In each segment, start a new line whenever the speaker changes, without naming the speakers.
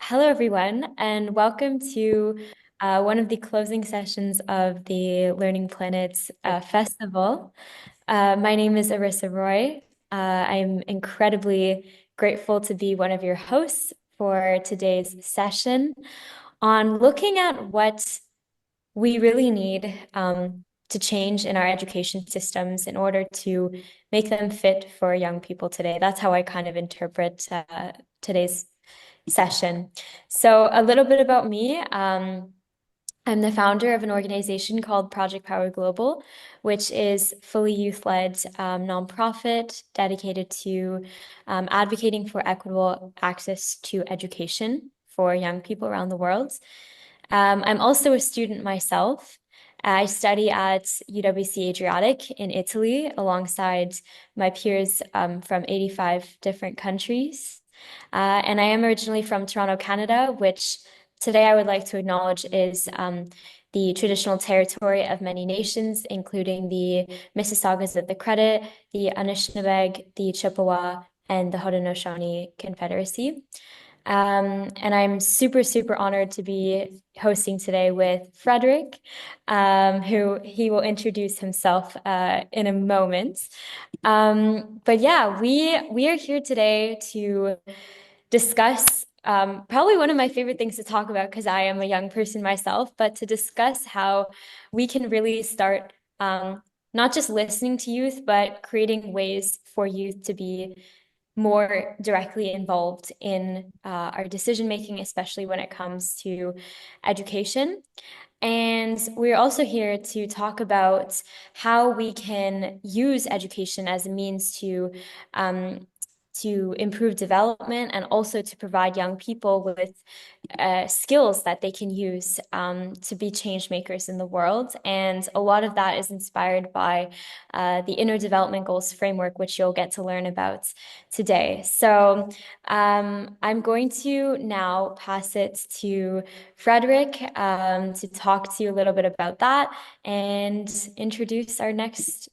Hello, everyone, and welcome to one of the closing sessions of the Learning Planet Festival. My name is Arissa Roy. I'm incredibly grateful to be one of your hosts for today's session on looking at what we really need to change in our education systems in order to make them fit for young people today. That's how I kind of interpret today's session. So a little bit about me. I'm the founder of an organization called Project Power Global, which is fully youth-led nonprofit dedicated to advocating for equitable access to education for young people around the world. I'm also a student myself. I study at UWC Adriatic in Italy alongside my peers from 85 different countries. And I am originally from Toronto, Canada, which today I would like to acknowledge is the traditional territory of many nations, including the Mississaugas of the Credit, the Anishinaabe, the Chippewa, and the Haudenosaunee Confederacy. And I'm super, super honored to be hosting today with Frederick, who he will introduce himself in a moment. But yeah, we are here today to discuss probably one of my favorite things to talk about because I am a young person myself, but to discuss how we can really start not just listening to youth, but creating ways for youth to be more directly involved in our decision making, especially when it comes to education. And we're also here to talk about how we can use education as a means to improve development and also to provide young people with skills that they can use to be change makers in the world. And a lot of that is inspired by the Inner Development Goals framework, which you'll get to learn about today. So I'm going to now pass it to Frederick to talk to you a little bit about that and introduce our next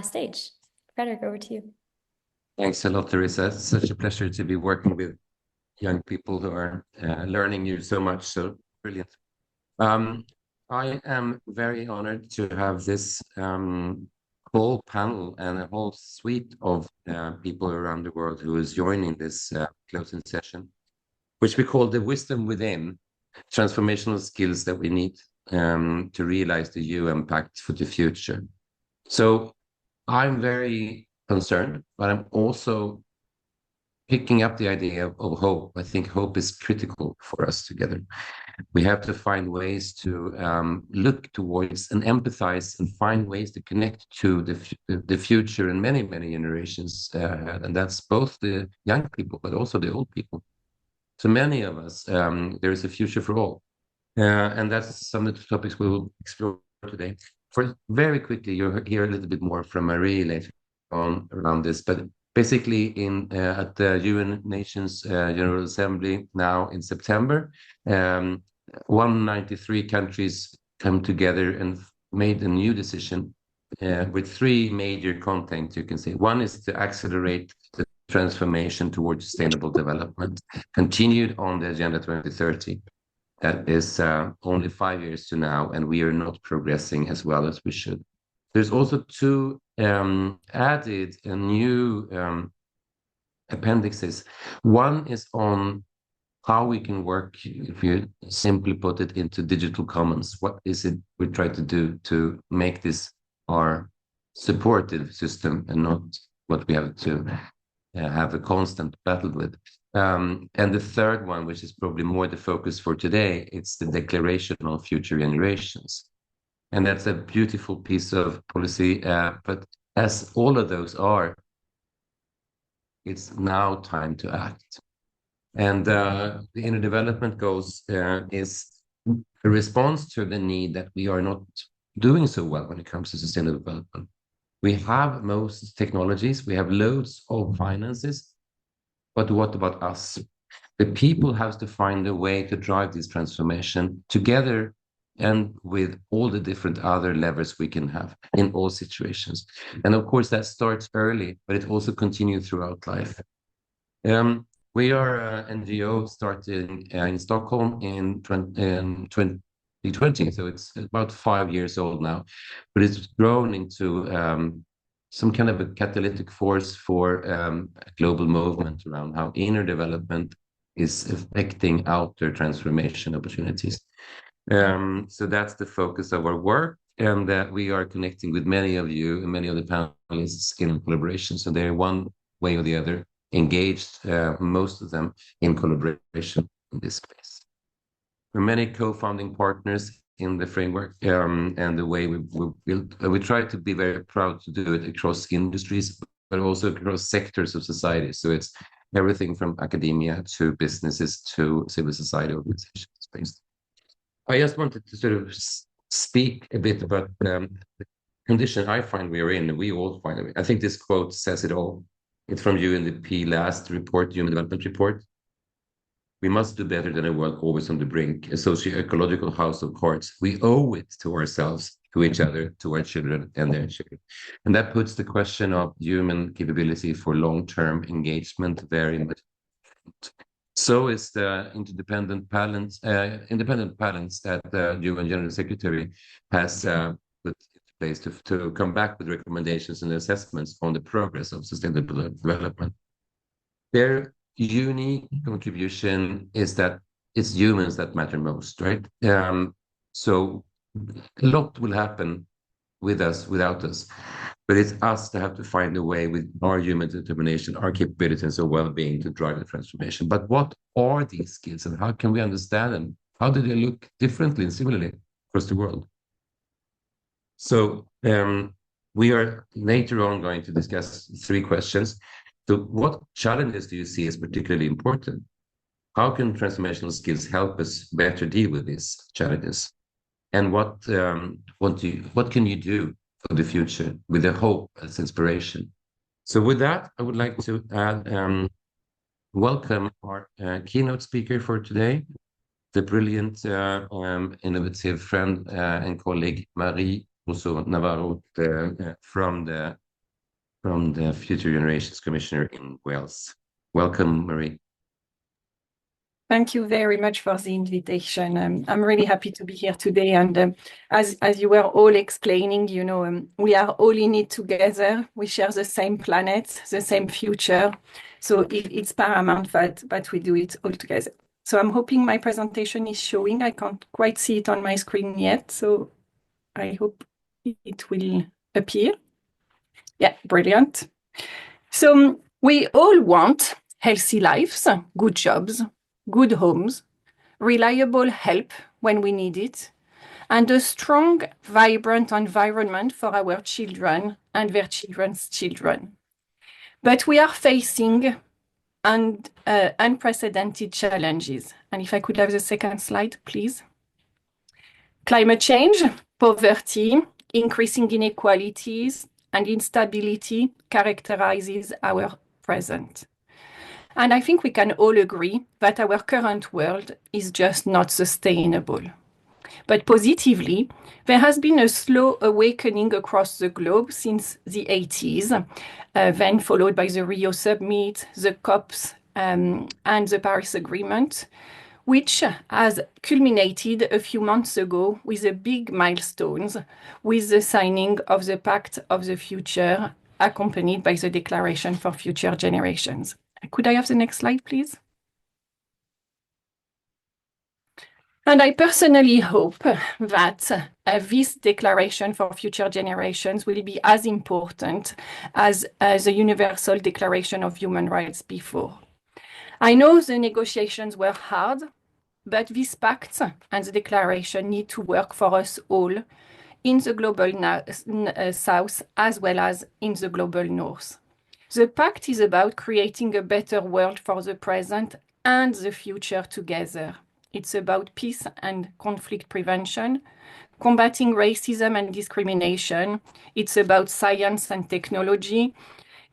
stage. Frederick, over to you.
Thanks a lot, Teresa. It's such a pleasure to be working with young people who are learning you so much. So brilliant. Um, I am very honored to have this whole panel and a whole suite of people around the world who is joining this closing session, which we call the Wisdom Within, transformational skills that we need to realize the UN Pact for the future. So I'm very concerned, but I'm also picking up the idea of hope. I think hope is critical for us together. We have to find ways to look towards and empathize and find ways to connect to the future in many, many generations. And that's both the young people, but also the old people. So many of us, there is a future for all. And that's some of the topics we will explore today. For very quickly, you'll hear a little bit more from Marie later on around this, but basically at the UN Nations General Assembly now in September, 193 countries come together and made a new decision with three major contents, you can say. One is to accelerate the transformation towards sustainable development, continued on the Agenda 2030. That is only 5 years to now, and we are not progressing as well as we should. There's also two added new appendixes. One is on how we can work, if you simply put it, into digital commons. What is it we try to do to make this our supportive system and not what we have to have a constant battle with? And the third one, which is probably more the focus for today, it's the Declaration on Future Generations. And that's a beautiful piece of policy. But as all of those are, it's now time to act. And the Inner Development Goals is a response to the need that we are not doing so well when it comes to sustainable development. We have most technologies, we have loads of finances, but what about us? The people have to find a way to drive this transformation together and with all the different other levers we can have in all situations. And of course, that starts early, but it also continues throughout life. We are an NGO started in Stockholm in 2020, so it's about 5 years old now, but it's grown into some kind of a catalytic force for a global movement around how inner development is affecting outer transformation opportunities. So that's the focus of our work, and that we are connecting with many of you and many of the panelists in collaboration. So they're one way or the other engaged, most of them in collaboration in this space. We're many co-founding partners in the framework, and the way we built. We try to be very proud to do it across industries, but also across sectors of society. So it's everything from academia to businesses to civil society organizations. I just wanted to sort of speak a bit about the condition I find we are in, and we all find it. I think this quote says it all. It's from UNDP last report, Human Development Report. We must do better than a world always on the brink, a socio-ecological house of cards. We owe it to ourselves, to each other, to our children and their children. And that puts the question of human capability for long-term engagement very much. So is the independent balance that the UN General Secretary has put into place to come back with recommendations and assessments on the progress of sustainable development. Their unique contribution is that it's humans that matter most, right? So a lot will happen with us, without us. But it's us that have to find a way with our human determination, our capabilities and well-being to drive the transformation. But what are these skills and how can we understand them? How do they look differently and similarly across the world? So we are later on going to discuss 3 questions. So what challenges do you see as particularly important? How can transformational skills help us better deal with these challenges? And what can you do for the future with the hope as inspiration? So with that, I would like to welcome our keynote speaker for today, the brilliant, innovative friend and colleague Marie Rousseau Navarro from the Future Generations Commissioner in Wales. Welcome, Marie.
Thank you very much for the invitation. I'm really happy to be here today. And as you were all explaining, we are all in it together. We share the same planet, the same future. So it's paramount that we do it all together. So I'm hoping my presentation is showing. I can't quite see it on my screen yet. So I hope it will appear. Yeah, brilliant. So we all want healthy lives, good jobs, good homes, reliable help when we need it, and a strong, vibrant environment for our children and their children's children. But we are facing unprecedented challenges. And if I could have the second slide, please. Climate change, poverty, increasing inequalities, and instability characterizes our present. And I think we can all agree that our current world is just not sustainable. But positively, there has been a slow awakening across the globe since the 80s, then followed by the Rio Summit, the COPs, and the Paris Agreement, which has culminated a few months ago with a big milestones with the signing of the Pact of the Future, accompanied by the Declaration for Future Generations. Could I have the next slide, please? And I personally hope that this Declaration for Future Generations will be as important as the Universal Declaration of Human Rights before. I know the negotiations were hard, but this pact and the declaration need to work for us all in the global south as well as in the global north. The pact is about creating a better world for the present and the future together. It's about peace and conflict prevention, combating racism and discrimination. It's about science and technology.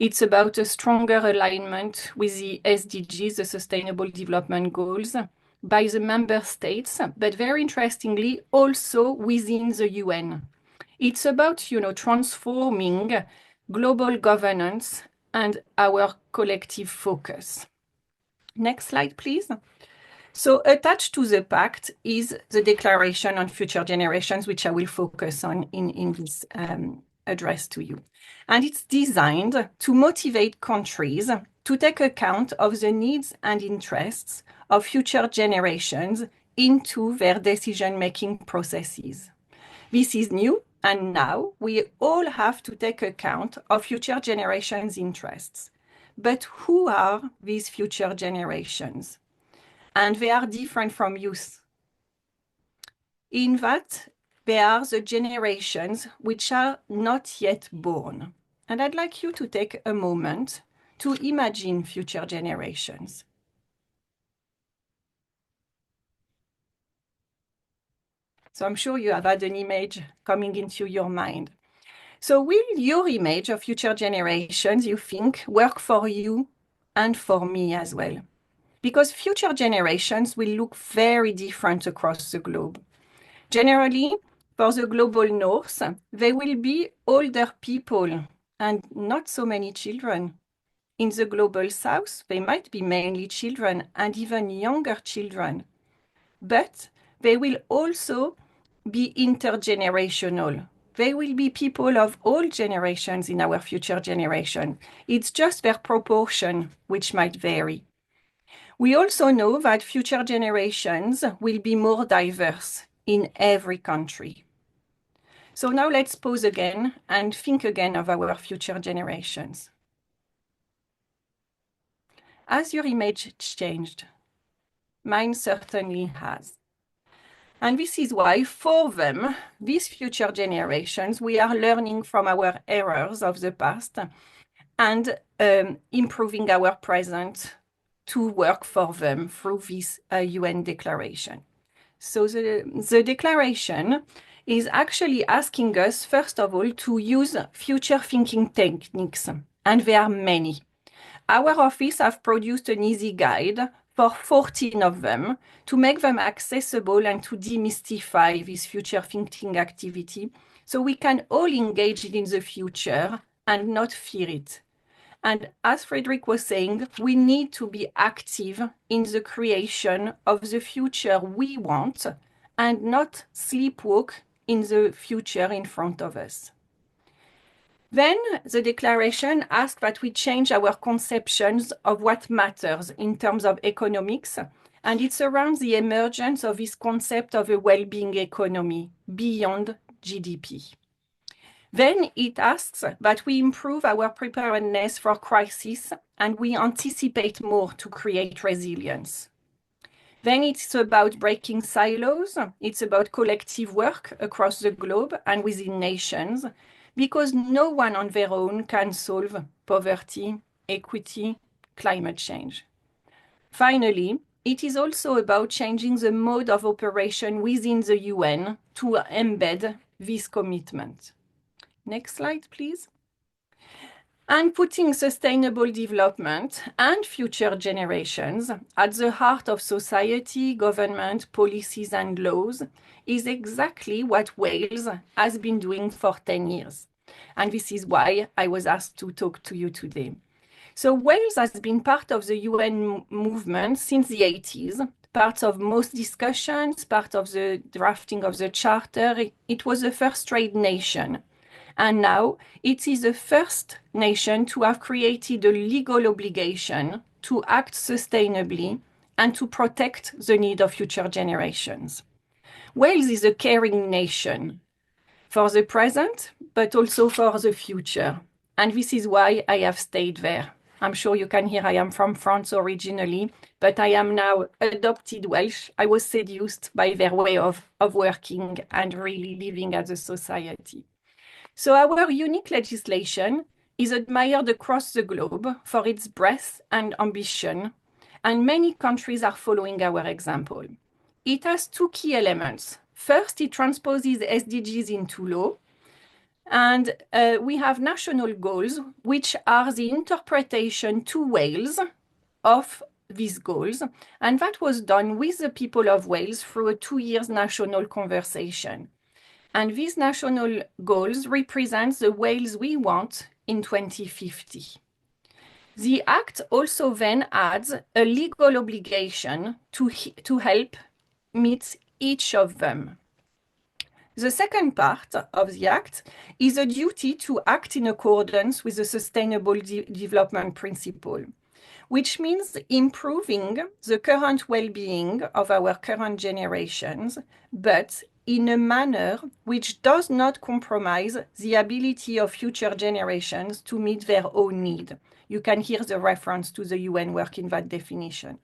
It's about a stronger alignment with the SDGs, the Sustainable Development Goals, by the member states, but very interestingly, also within the UN. It's about, transforming global governance and our collective focus. Next slide, please. So attached to the pact is the Declaration on Future Generations, which I will focus on in this address to you. And it's designed to motivate countries to take account of the needs and interests of future generations into their decision-making processes. This is new, and now we all have to take account of future generations' interests. But who are these future generations? And they are different from youth. In that, they are the generations which are not yet born. And I'd like you to take a moment to imagine future generations. So I'm sure you have had an image coming into your mind. So will your image of future generations, you think, work for you and for me as well? Because future generations will look very different across the globe. Generally, for the global north, they will be older people and not so many children. In the global south, they might be mainly children and even younger children. But they will also be intergenerational. They will be people of all generations in our future generation. It's just their proportion which might vary. We also know that future generations will be more diverse in every country. So now let's pause again and think again of our future generations. Has your image changed? Mine certainly has. And this is why, for them, these future generations, we are learning from our errors of the past and improving our present to work for them through this UN declaration. So the declaration is actually asking us, first of all, to use future thinking techniques, and there are many. Our office have produced an easy guide for 14 of them to make them accessible and to demystify this future thinking activity so we can all engage in the future and not fear it. And as Frederick was saying, we need to be active in the creation of the future we want and not sleepwalk in the future in front of us. Then the declaration asks that we change our conceptions of what matters in terms of economics, and it's around the emergence of this concept of a well-being economy beyond GDP. Then it asks that we improve our preparedness for crisis and we anticipate more to create resilience. Then it's about breaking silos. It's about collective work across the globe and within nations, because no one on their own can solve poverty, equity, climate change. Finally, it is also about changing the mode of operation within the UN to embed this commitment. Next slide, please. And putting sustainable development and future generations at the heart of society, government, policies, and laws is exactly what Wales has been doing for 10 years. And this is why I was asked to talk to you today. So Wales has been part of the UN movement since the 80s, part of most discussions, part of the drafting of the charter. It was the first trade nation. And now it is the first nation to have created a legal obligation to act sustainably and to protect the need of future generations. Wales is a caring nation for the present, but also for the future. And this is why I have stayed there. I'm sure you can hear I am from France originally, but I am now adopted Welsh. I was seduced by their way of working and really living as a society. So our unique legislation is admired across the globe for its breadth and ambition, and many countries are following our example. It has two key elements. First, it transposes SDGs into law, and we have national goals, which are the interpretation to Wales of these goals, and that was done with the people of Wales through a 2-year national conversation. And these national goals represent the Wales we want in 2050. The Act also then adds a legal obligation to help meet each of them. The second part of the Act is a duty to act in accordance with the Sustainable Development Principle, which means improving the current well-being of our current generations, but in a manner which does not compromise the ability of future generations to meet their own need. You can hear the reference to the UN work in that definition.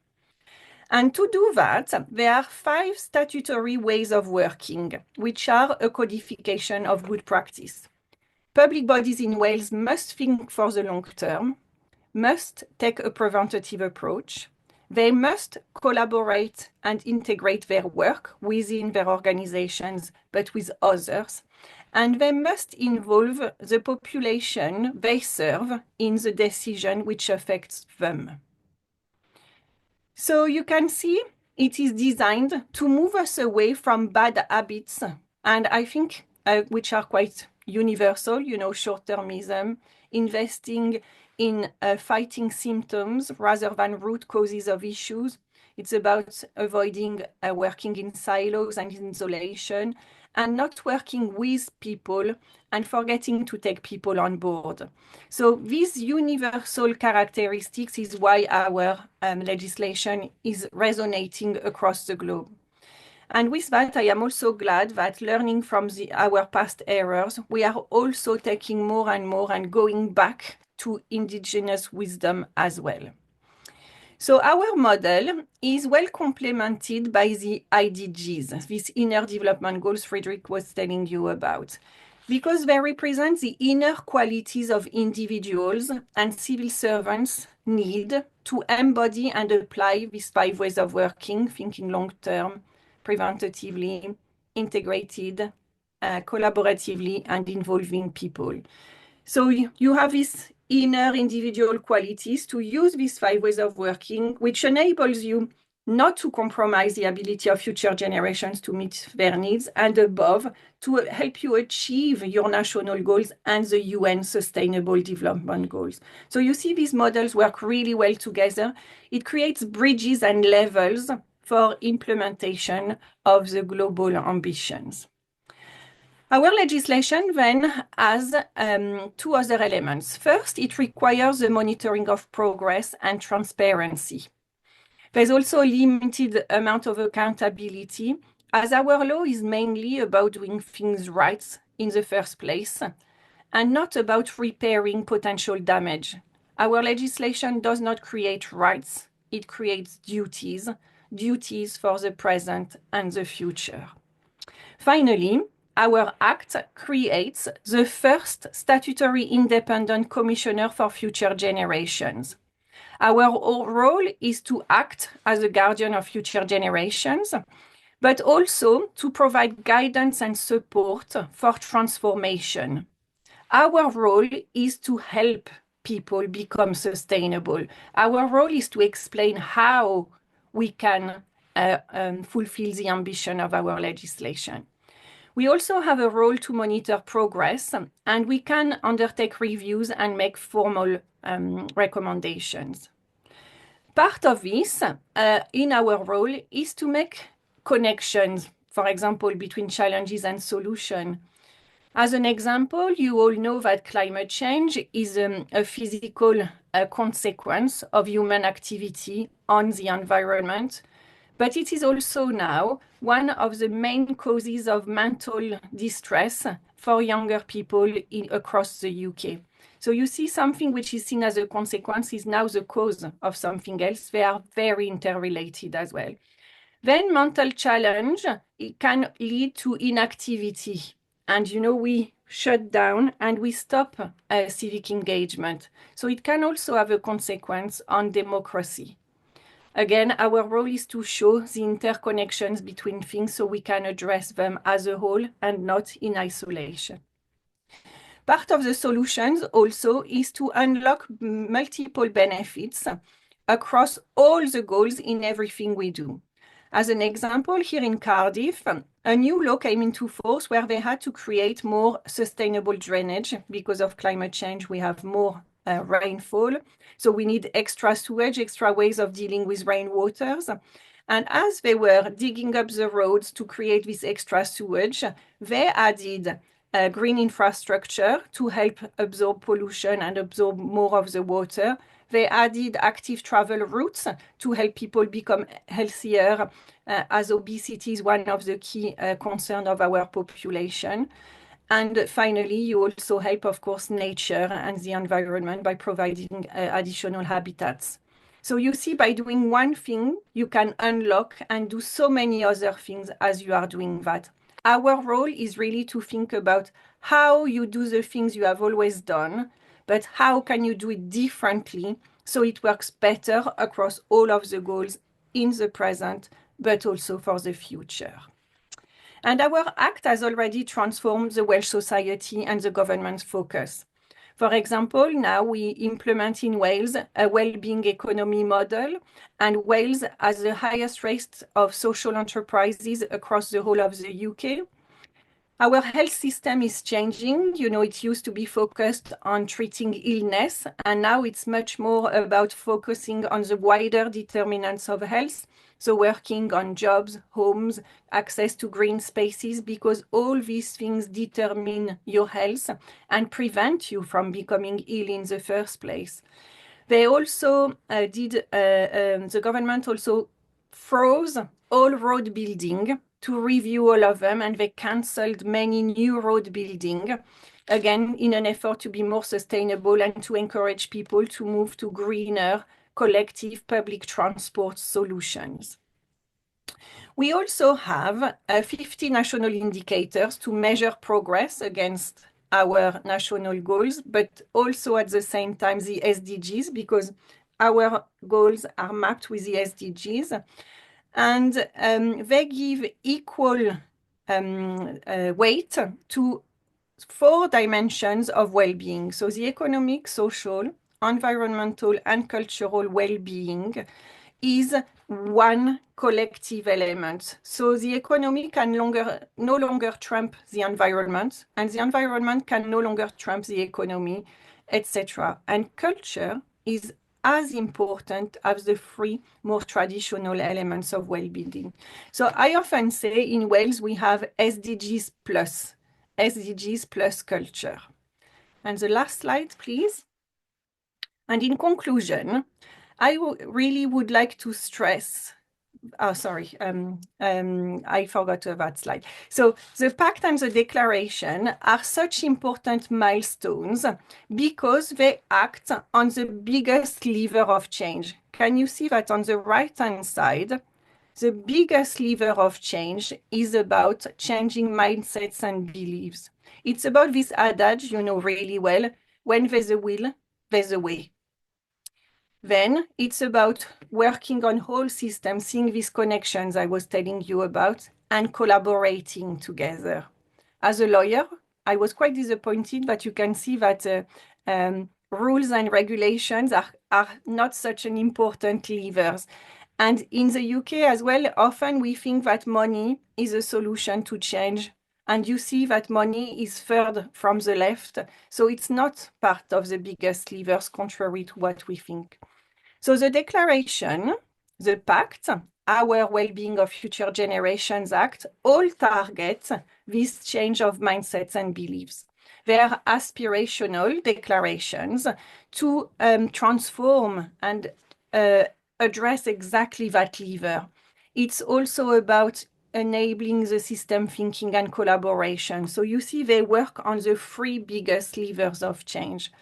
And to do that, there are 5 statutory ways of working, which are a codification of good practice. Public bodies in Wales must think for the long term, must take a preventative approach. They must collaborate and integrate their work within their organizations, but with others. And they must involve the population they serve in the decision which affects them. So you can see it is designed to move us away from bad habits, and I think which are quite universal, short-termism, investing in fighting symptoms rather than root causes of issues. It's about avoiding working in silos and in isolation, and not working with people and forgetting to take people on board. So these universal characteristics is why our legislation is resonating across the globe. And with that, I am also glad that learning from our past errors, we are also taking more and more and going back to indigenous wisdom as well. So our model is well complemented by the IDGs, these inner development goals Frederick was telling you about, because they represent the inner qualities of individuals and civil servants need to embody and apply these 5 ways of working, thinking long-term, preventatively, integrated, collaboratively, and involving people. So you have these inner individual qualities to use these 5 ways of working, which enables you not to compromise the ability of future generations to meet their needs, and above, to help you achieve your national goals and the UN Sustainable Development Goals. So you see these models work really well together. It creates bridges and levels for implementation of the global ambitions. Our legislation then has 2 other elements. First, it requires the monitoring of progress and transparency. There's also a limited amount of accountability, as our law is mainly about doing things right in the first place, and not about repairing potential damage. Our legislation does not create rights, it creates duties for the present and the future. Finally, our Act creates the first statutory independent commissioner for future generations. Our role is to act as a guardian of future generations, but also to provide guidance and support for transformation. Our role is to help people become sustainable. Our role is to explain how we can fulfill the ambition of our legislation. We also have a role to monitor progress, and we can undertake reviews and make formal recommendations. Part of this in our role is to make connections, for example, between challenges and solutions. As an example, you all know that climate change is a physical consequence of human activity on the environment, but it is also now one of the main causes of mental distress for younger people across the UK. So you see something which is seen as a consequence is now the cause of something else. They are very interrelated as well. Then mental challenge, it can lead to inactivity. And we shut down and we stop civic engagement. So it can also have a consequence on democracy. Again, our role is to show the interconnections between things so we can address them as a whole and not in isolation. Part of the solutions also is to unlock multiple benefits across all the goals in everything we do. As an example, here in Cardiff, a new law came into force where they had to create more sustainable drainage. Because of climate change, we have more rainfall. So we need extra sewage, extra ways of dealing with rainwaters. And as they were digging up the roads to create this extra sewage, they added green infrastructure to help absorb pollution and absorb more of the water. They added active travel routes to help people become healthier, as obesity is one of the key concerns of our population. And finally, you also help, of course, nature and the environment by providing additional habitats. So you see, by doing one thing, you can unlock and do so many other things as you are doing that. Our role is really to think about how you do the things you have always done, but how can you do it differently so it works better across all of the goals in the present, but also for the future. And our act has already transformed the Welsh society and the government's focus. For example, now we implement in Wales a well-being economy model, and Wales has the highest rate of social enterprises across the whole of the UK. Our health system is changing. You know, it used to be focused on treating illness, and now it's much more about focusing on the wider determinants of health. So working on jobs, homes, access to green spaces, because all these things determine your health and prevent you from becoming ill in the first place. They also the government also froze all road building to review all of them, and they cancelled many new road building, again, in an effort to be more sustainable and to encourage people to move to greener collective public transport solutions. We also have 50 national indicators to measure progress against our national goals, but also at the same time the SDGs, because our goals are mapped with the SDGs. And they give equal weight to 4 dimensions of well-being. So the economic, social, environmental, and cultural well-being is one collective element. So the economy can no longer trump the environment, and the environment can no longer trump the economy, etc. And culture is as important as the 3 more traditional elements of well-being. So I often say in Wales we have SDGs plus culture. And the last slide, please. And in conclusion, I really would like to stress, I forgot that slide. So the pact and the declaration are such important milestones because they act on the biggest lever of change. Can you see that on the right-hand side? The biggest lever of change is about changing mindsets and beliefs. It's about this adage, you know really well, when there's a will, there's a way. Then it's about working on whole systems, seeing these connections I was telling you about, and collaborating together. As a lawyer, I was quite disappointed that you can see that rules and regulations are not such an important levers. And in the UK as well, often we think that money is a solution to change. And you see that money is third from the left. So it's not part of the biggest levers, contrary to what we think. So the declaration, the pact, our Well-being of Future Generations Act, all target this change of mindsets and beliefs. They are aspirational declarations to transform and address exactly that lever. It's also about enabling the system thinking and collaboration. So you see they work on the 3 biggest levers of change.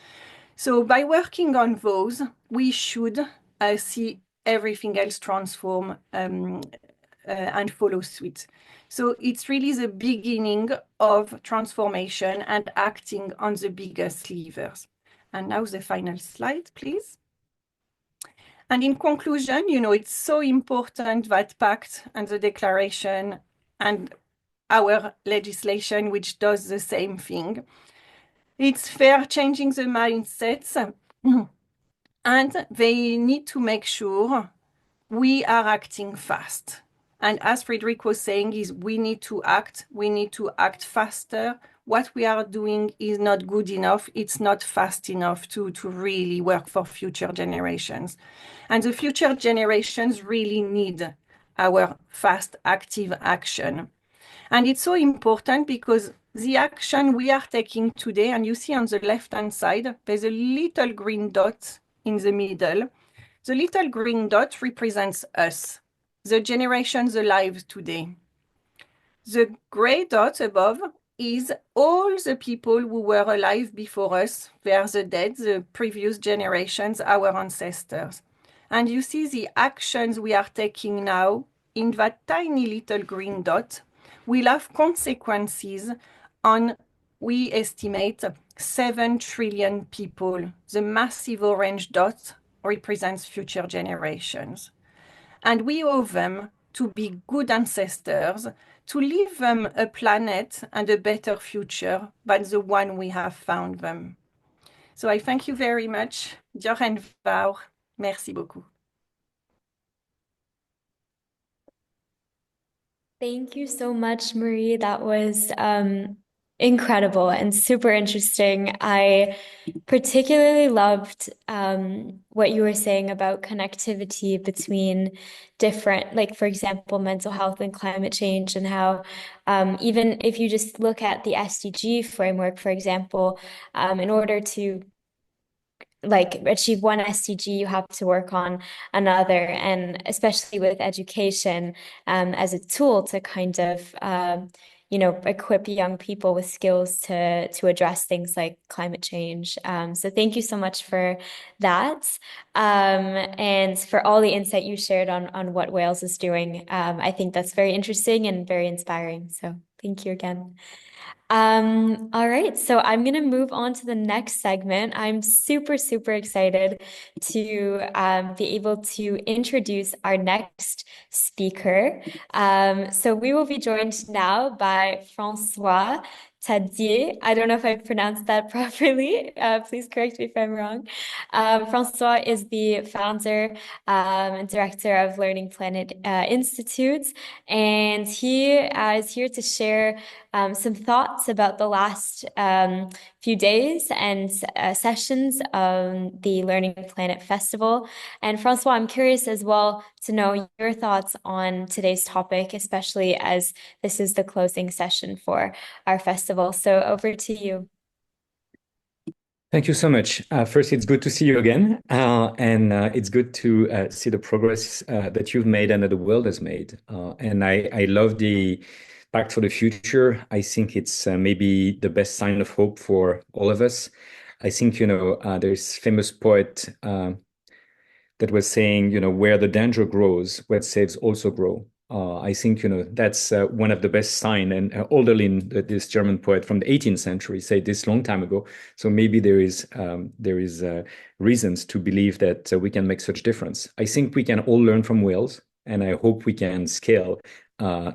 So by working on those, we should see everything else transform and follow suit. So it's really the beginning of transformation and acting on the biggest levers. And now the final slide, please. And in conclusion, you know, it's so important that pact and the declaration and our legislation, which does the same thing. It's fair changing the mindsets, and they need to make sure we are acting fast. And as Friedrich was saying, is we need to act faster, what we are doing is not good enough. It's not fast enough to really work for future generations. And the future generations really need our fast, active action. And it's so important because the action we are taking today, and you see on the left-hand side, there's a little green dot in the middle. The little green dot represents us, the generations alive today. The gray dot above is all the people who were alive before us. They are the dead, the previous generations, our ancestors. And you see the actions we are taking now in that tiny little green dot will have consequences on, we estimate, 7 trillion people. The massive orange dot represents future generations. And we owe them to be good ancestors, to leave them a planet and a better future than the one we have found them. So I thank you very much. Diolch yn fawr. Merci beaucoup.
Thank you so much, Marie. That was incredible and super interesting. I particularly loved what you were saying about connectivity between different, like, for example, mental health and climate change, and how even if you just look at the SDG framework, for example, in order to like achieve one SDG, you have to work on another, and especially with education as a tool to kind of equip young people with skills to address things like climate change. So thank you so much for that, and for all the insight you shared on what Wales is doing. I think that's very interesting and very inspiring. So thank you again. All right, so I'm going to move on to the next segment. I'm super, super excited to be able to introduce our next speaker. So we will be joined now by Francois Tadier. I don't know if I pronounced that properly. Please correct me if I'm wrong. Francois is the founder and director of LearningPlanet Institute, and he is here to share some thoughts about the last few days and sessions of the Learning Planet Festival. And Francois, I'm curious as well to know your thoughts on today's topic, especially as this is the closing session for our festival. So over to you.
Thank you so much. First, it's good to see you again, and it's good to see the progress that you've made and that the world has made. And I love the Pact for the Future. I think it's maybe the best sign of hope for all of us. I think, there's famous poet that was saying, where the danger grows, where saves also grow. I think, that's one of the best sign, and Hölderlin, this German poet from the 18th century, said this long time ago. So maybe there is reasons to believe that we can make such difference. I think we can all learn from Wales, and I hope we can scale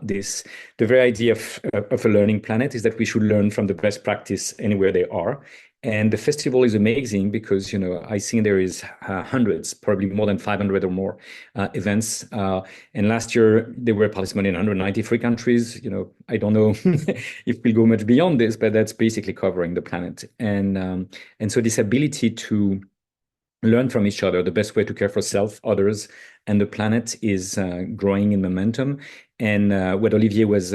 this. The very idea of a learning planet is that we should learn from the best practice anywhere they are. And the festival is amazing because, I think there is hundreds, probably more than 500 or more events. And last year, they were participating in 193 countries. I don't know if we'll go much beyond this, but that's basically covering the planet. And so this ability to learn from each other, the best way to care for self, others, and the planet is growing in momentum. And what Olivier was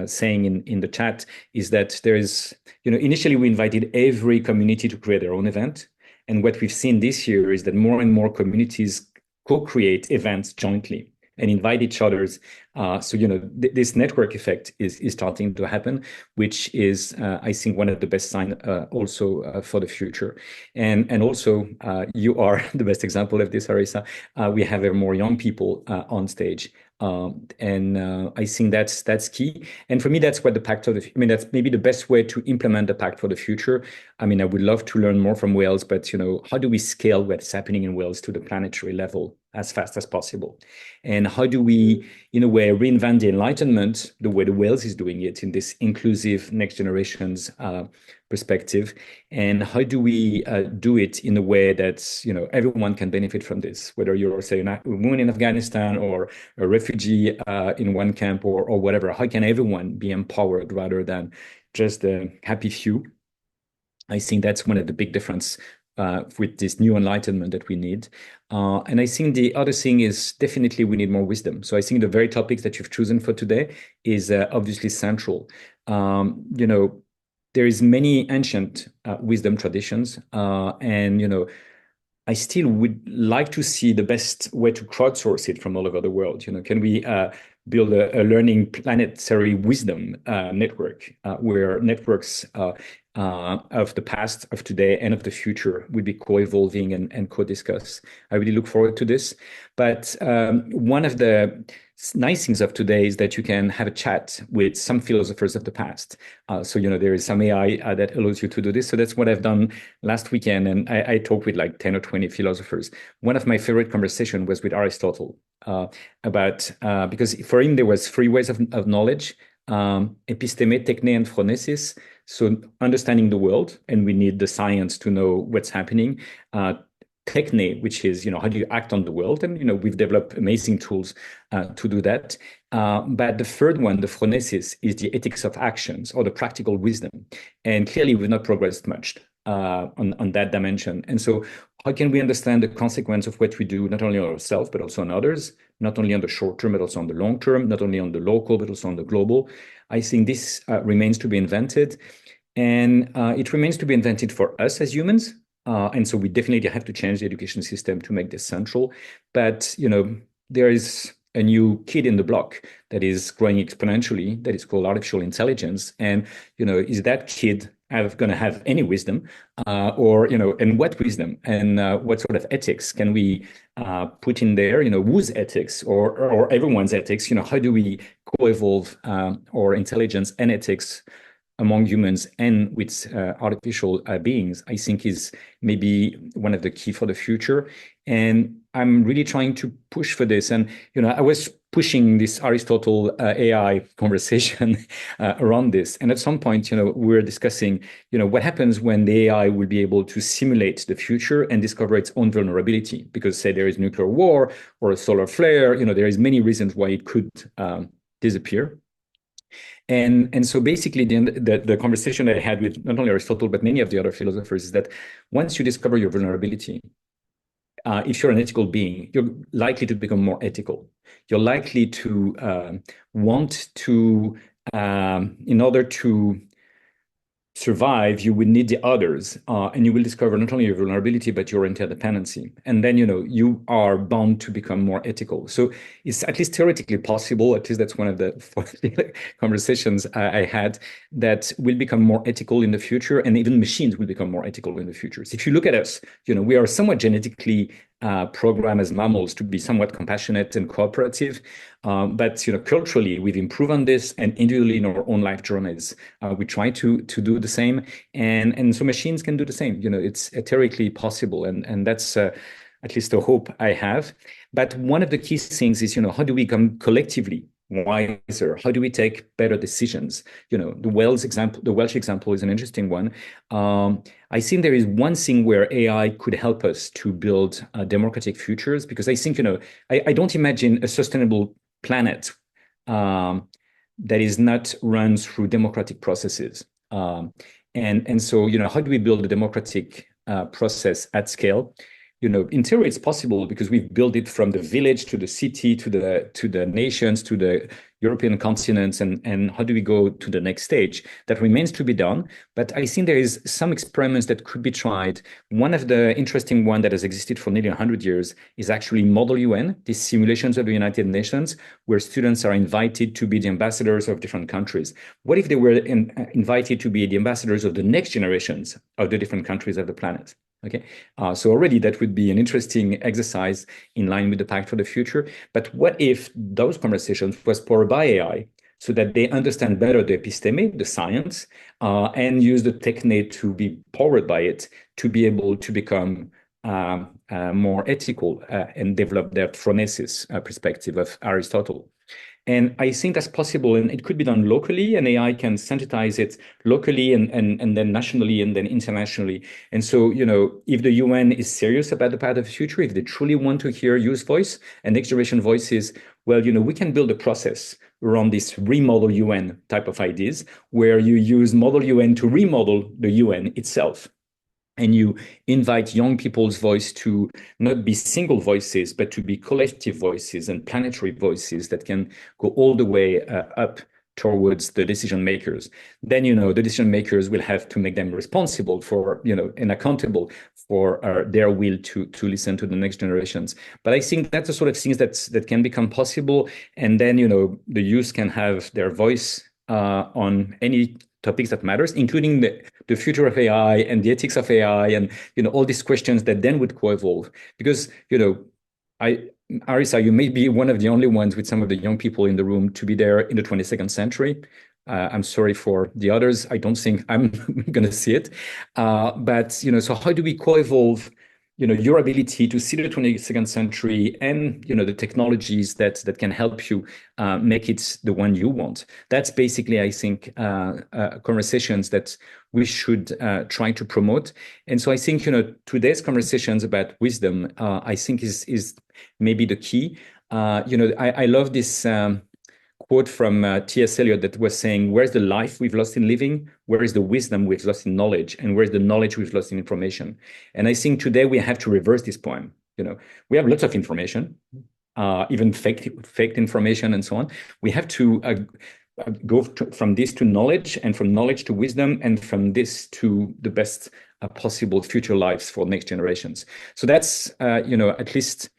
saying in the chat is that there is, initially we invited every community to create their own event. And what we've seen this year is that more and more communities co-create events jointly and invite each other's. So, this network effect is starting to happen, which is, I think, one of the best signs also for the future. And also, you are the best example of this, Arisa. We have more young people on stage. And I think that's key. And for me, that's what the Pact of the, that's maybe the best way to implement the Pact for the Future. I would love to learn more from Wales, but, how do we scale what's happening in Wales to the planetary level as fast as possible? And how do we, in a way, reinvent the Enlightenment the way the Wales is doing it in this inclusive next generations perspective? And how do we do it in a way that, everyone can benefit from this, whether you're, say, a woman in Afghanistan or a refugee refugee in one camp or whatever? How can everyone be empowered rather than just the happy few? I think that's one of the big difference with this new enlightenment that we need. And I think the other thing is definitely we need more wisdom. So I think the very topics that you've chosen for today is obviously central. There is many ancient wisdom traditions, and I still would like to see the best way to crowdsource it from all over the world. Can we build a learning planetary wisdom network where networks of the past, of today, and of the future would be co-evolving and co-discuss. I really look forward to this. But one of the nice things of today is that you can have a chat with some philosophers of the past. So there is some AI that allows you to do this. So that's what I've done last weekend. And I talked with like 10 or 20 philosophers. One of my favorite conversations was with Aristotle about, because for him, there was three ways of knowledge: episteme, techne, and phronesis. So understanding the world, and we need the science to know what's happening. Techne, which is, how do you act on the world? And, we've developed amazing tools to do that. But the third one, the phronesis, is the ethics of actions or the practical wisdom. And clearly, we've not progressed much on that dimension. And so how can we understand the consequence of what we do, not only on ourselves, but also on others, not only on the short term, but also on the long term, not only on the local, but also on the global? I think this remains to be invented. And it remains to be invented for us as humans. And so we definitely have to change the education system to make this central. But, there is a new kid in the block that is growing exponentially, that is called artificial intelligence. And, is that kid going to have any wisdom and what wisdom and what sort of ethics can we put in there, whose ethics or everyone's ethics, how do we co-evolve our intelligence and ethics among humans and with artificial beings, I think is maybe one of the key for the future. And I'm really trying to push for this. And, I was pushing this Aristotle AI conversation around this. And at some point, we were discussing, what happens when the AI will be able to simulate the future and discover its own vulnerability? Because say there is nuclear war or a solar flare, there is many reasons why it could disappear. And so basically the conversation that I had with not only Aristotle, but many of the other philosophers is that once you discover your vulnerability, if you're an ethical being, you're likely to become more ethical. You're likely to want to, in order to survive, you will need the others, and you will discover not only your vulnerability, but your interdependency. And then, you are bound to become more ethical. So it's at least theoretically possible, at least that's one of the conversations I had, that will become more ethical in the future, and even machines will become more ethical in the future. So if you look at us, we are somewhat genetically programmed as mammals to be somewhat compassionate and cooperative. But culturally, we've improved on this, and individually in our own life journeys, we try to do the same. And so machines can do the same. It's theoretically possible, and that's at least a hope I have. But one of the key things is, how do we become collectively wiser? How do we take better decisions? The Welsh example is an interesting one. I think there is one thing where AI could help us to build democratic futures, because I think, I don't imagine a sustainable planet that is not run through democratic processes. And so, how do we build a democratic process at scale? In theory, it's possible because we've built it from the village to the city, to the nations, to the European continents, and how do we go to the next stage? That remains to be done. But I think there is some experiments that could be tried. One of the interesting one that has existed for nearly 100 years is actually Model UN, these simulations of the United Nations, where students are invited to be the ambassadors of different countries. What if they were invited to be the ambassadors of the next generations of the different countries of the planet? Okay, so already that would be an interesting exercise in line with the Pact for the Future. But what if those conversations was powered by AI so that they understand better the episteme, the science, and use the technique to be powered by it to be able to become more ethical and develop their phronesis perspective of Aristotle. And I think that's possible, and it could be done locally, and AI can synthesize it locally and then nationally and then internationally. And so, if the UN is serious about the path of the future, if they truly want to hear youth voice and next generation voices, well, we can build a process around this remodel UN type of ideas, where you use model UN to remodel the UN itself. And you invite young people's voice to not be single voices, but to be collective voices and planetary voices that can go all the way up towards the decision makers. Then, the decision makers will have to make them responsible for, and accountable for their will to listen to the next generations. But I think that's the sort of things that can become possible. And then, the youth can have their voice on any topics that matters, including the future of AI and the ethics of AI, and all these questions that then would co-evolve. Because Arisa, you may be one of the only ones with some of the young people in the room to be there in the 22nd century. I'm sorry for the others. I don't think I'm going to see it. But so how do we co-evolve? Your ability to see the 22nd century and the technologies that can help you make it the one you want. That's basically, I think, conversations that we should try to promote. And so I think today's conversations about wisdom, I think is maybe the key. I love this quote from T.S. Eliot that was saying, where's the life we've lost in living? Where is the wisdom we've lost in knowledge? And where's the knowledge we've lost in information? And I think today we have to reverse this poem. We have lots of information, even fake information and so on. We have to from this to knowledge, and from knowledge to wisdom, and from this to the best possible future lives for next generations. So that's, at least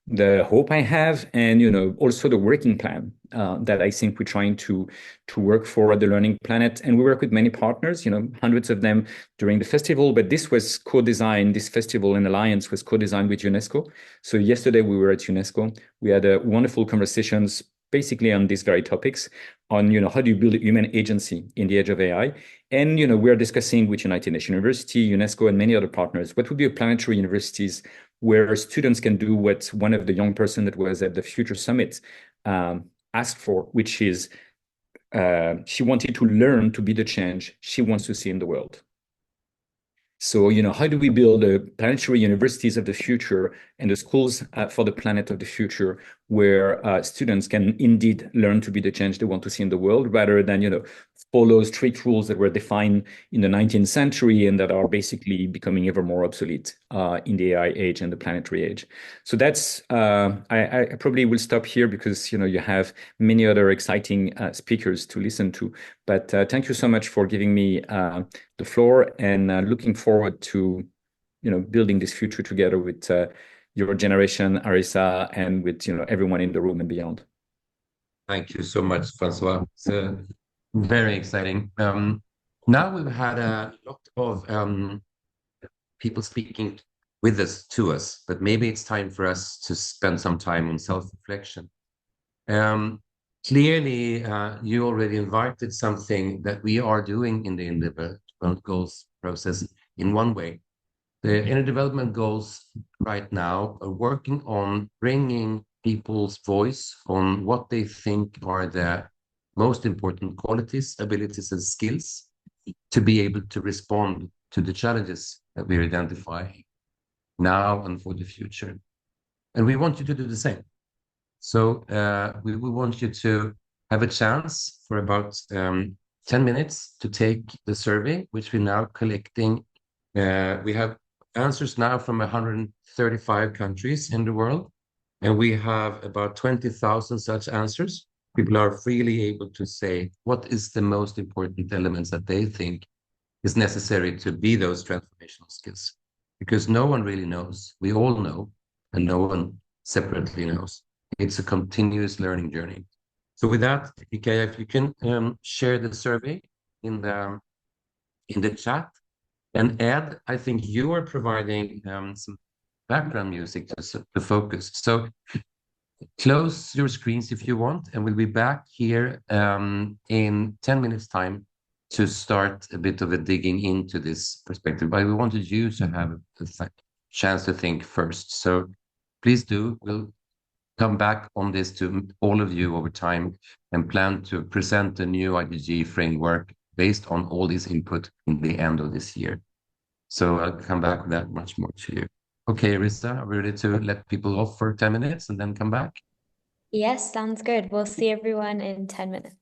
the hope I have, and also the working plan that I think we're trying to work for at the Learning Planet. And we work with many partners, hundreds of them during the festival. But this was co-designed. This festival and alliance was co-designed with UNESCO. So yesterday we were at UNESCO. We had wonderful conversations, basically on these very topics, on how do you build a human agency in the age of AI. And we're discussing with United Nations University, UNESCO, and many other partners what would be a planetary universities where students can do what one of the young person that was at the Future Summit asked for, which is she wanted to learn to be the change she wants to see in the world. So, how do we build the planetary universities of the future and the schools for the planet of the future, where students can indeed learn to be the change they want to see in the world, rather than, follow strict rules that were defined in the 19th century and that are basically becoming ever more obsolete in the AI age and the planetary age. So that's, I probably will stop here because, you have many other exciting speakers to listen to. But thank you so much for giving me the floor, and looking forward to, building this future together with your generation, Arisa, and with, everyone in the room and beyond.
Thank you so much, Francois. It's very exciting. Now we've had a lot of people speaking with us, to us, but maybe it's time for us to spend some time on self-reflection. Clearly, you already invited something that we are doing in the Development Goals process in one way. The Inner Development Goals right now are working on bringing people's voice on what they think are the most important qualities, abilities, and skills to be able to respond to the challenges that we identify now and for the future. And we want you to do the same. So we want you to have a chance for about 10 minutes to take the survey, which we're now collecting. We have answers now from 135 countries in the world, and we have about 20,000 such answers. People are freely able to say what is the most important elements that they think is necessary to be those transformational skills. Because no one really knows. We all know, and no one separately knows. It's a continuous learning journey. So with that, Ikea, if you can share the survey in the chat. And Ed, I think you are providing some background music to focus. So close your screens if you want, and we'll be back here in 10 minutes time to start a bit of a digging into this perspective. But we wanted you to have a chance to think first. So please do. We'll come back on this to all of you over time and plan to present a new IDG framework based on all this input in the end of this year. So I'll come back with that much more to you. Okay, Arisa, are we ready to let people off for 10 minutes and then come back?
Yes, sounds good. We'll see everyone in 10 minutes.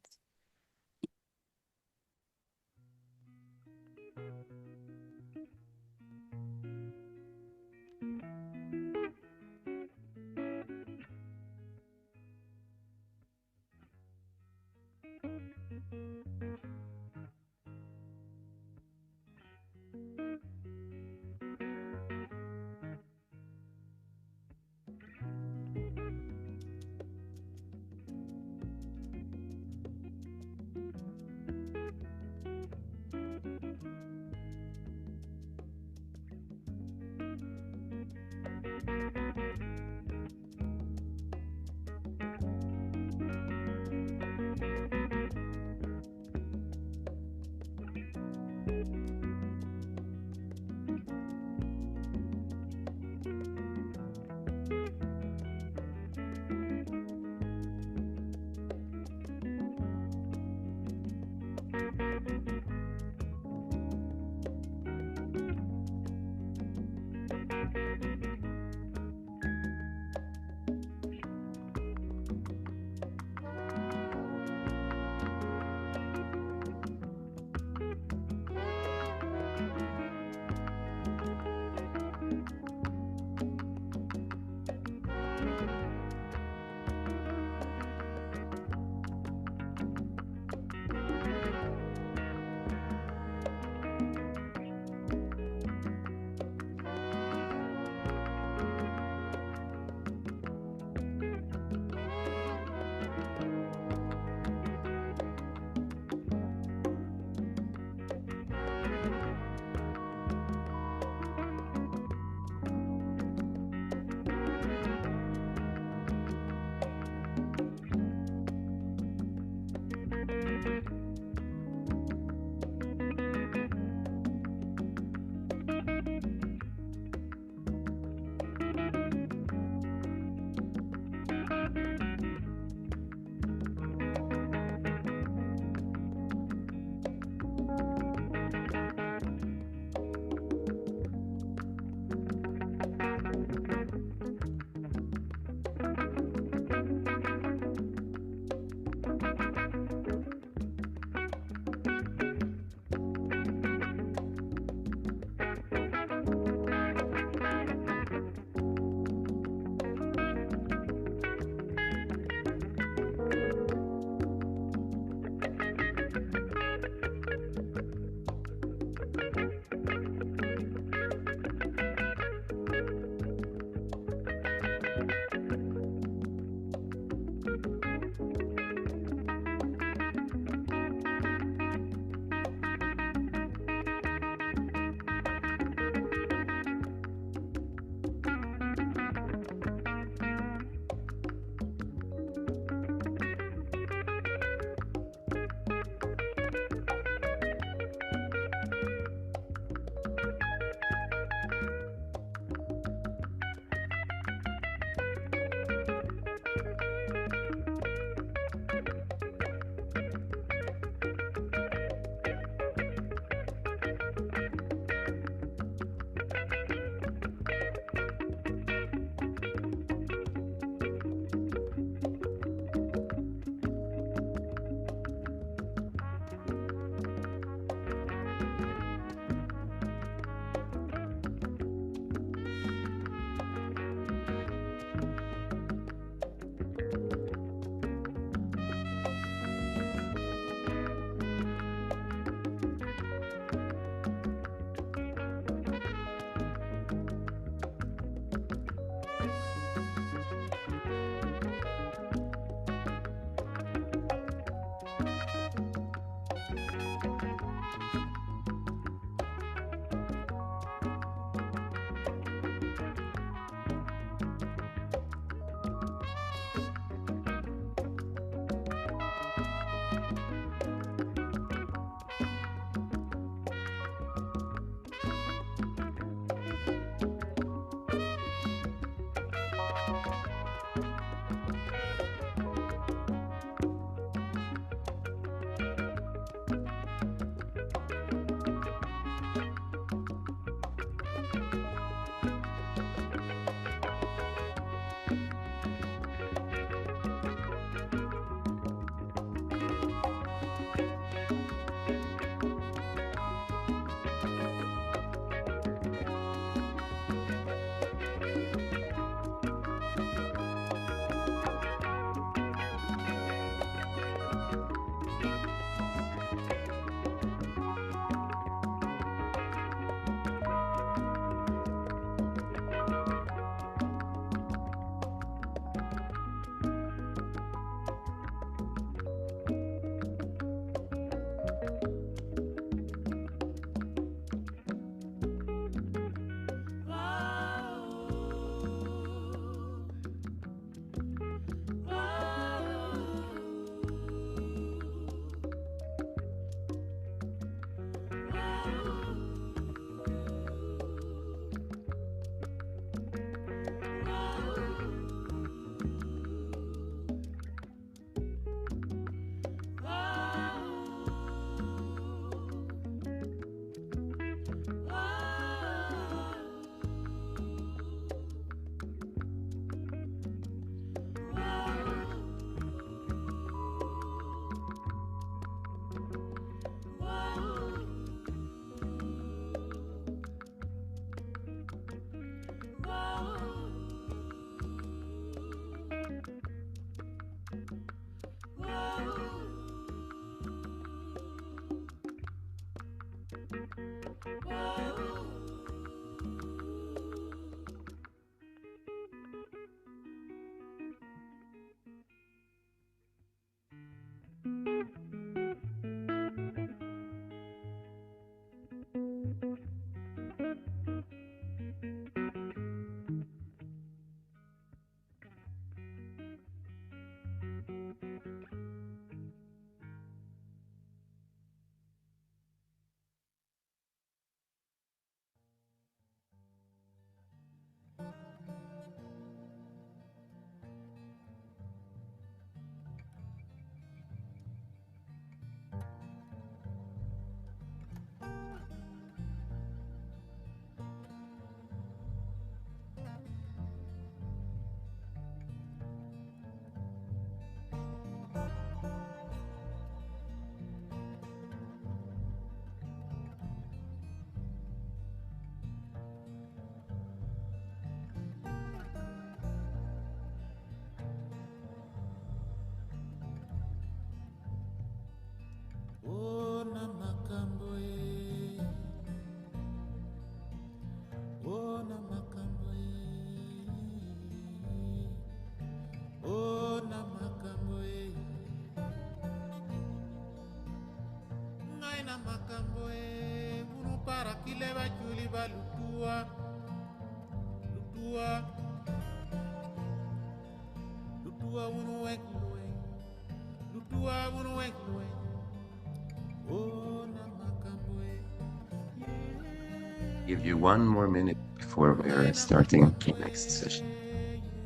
Give you one more minute before we're starting the next session.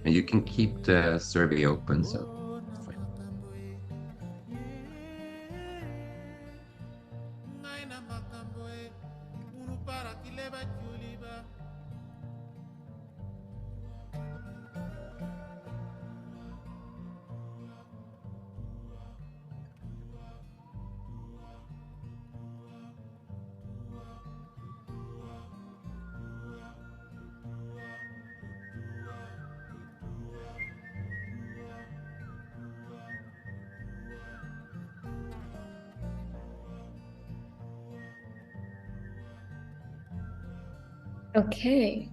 And you can keep the survey open, so it's fine.
Okay,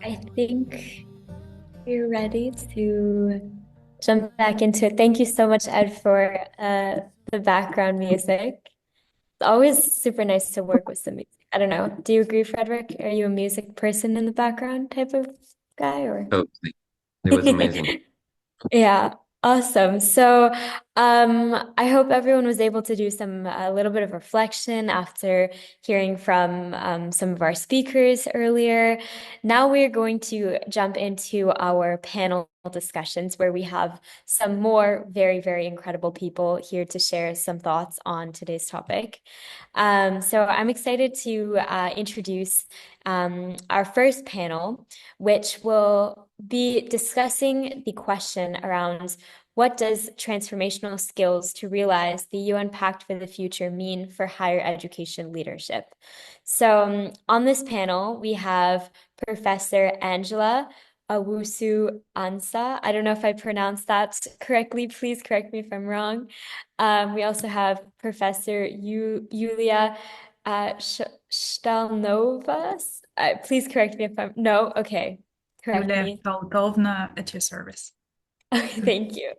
I think we're ready to jump back into it. Thank you so much, Ed, for the background music. It's always super nice to work with some music. I don't know. Do you agree, Frederick? Are you a music person in the background type of guy or?
Totally. It was amazing.
Yeah, awesome. So, I hope everyone was able to do a little bit of reflection after hearing from some of our speakers earlier. Now we're going to jump into our panel discussions where we have some more very, very incredible people here to share some thoughts on today's topic. So I'm excited to introduce our first panel, which will be discussing the question around what does transformational skills to realize the UN Pact for the Future mean for higher education leadership? So on this panel, we have Professor Angela Awusu Ansa. I don't know if I pronounced that correctly. Please correct me if I'm wrong. We also have Professor Yulia Stalnovas. Please correct me if I'm no. Okay, correct
Yulia
me.
Dolgovna at your service.
Okay, thank you.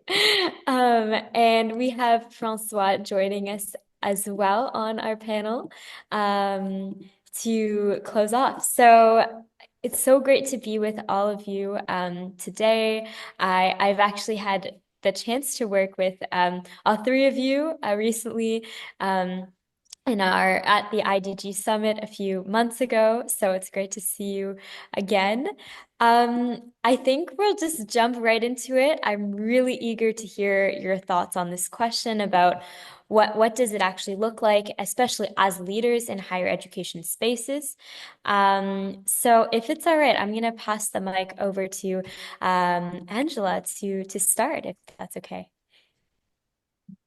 And we have Francois joining us as well on our panel to close off. So it's so great to be with all of you today. I've actually had the chance to work with all three of you recently. At the IDG Summit a few months ago. So it's great to see you again. I think we'll just jump right into it. I'm really eager to hear your thoughts on this question about what does it actually look like, especially as leaders in higher education spaces. So if it's all right, I'm going to pass the mic over to Angela to start, if that's okay.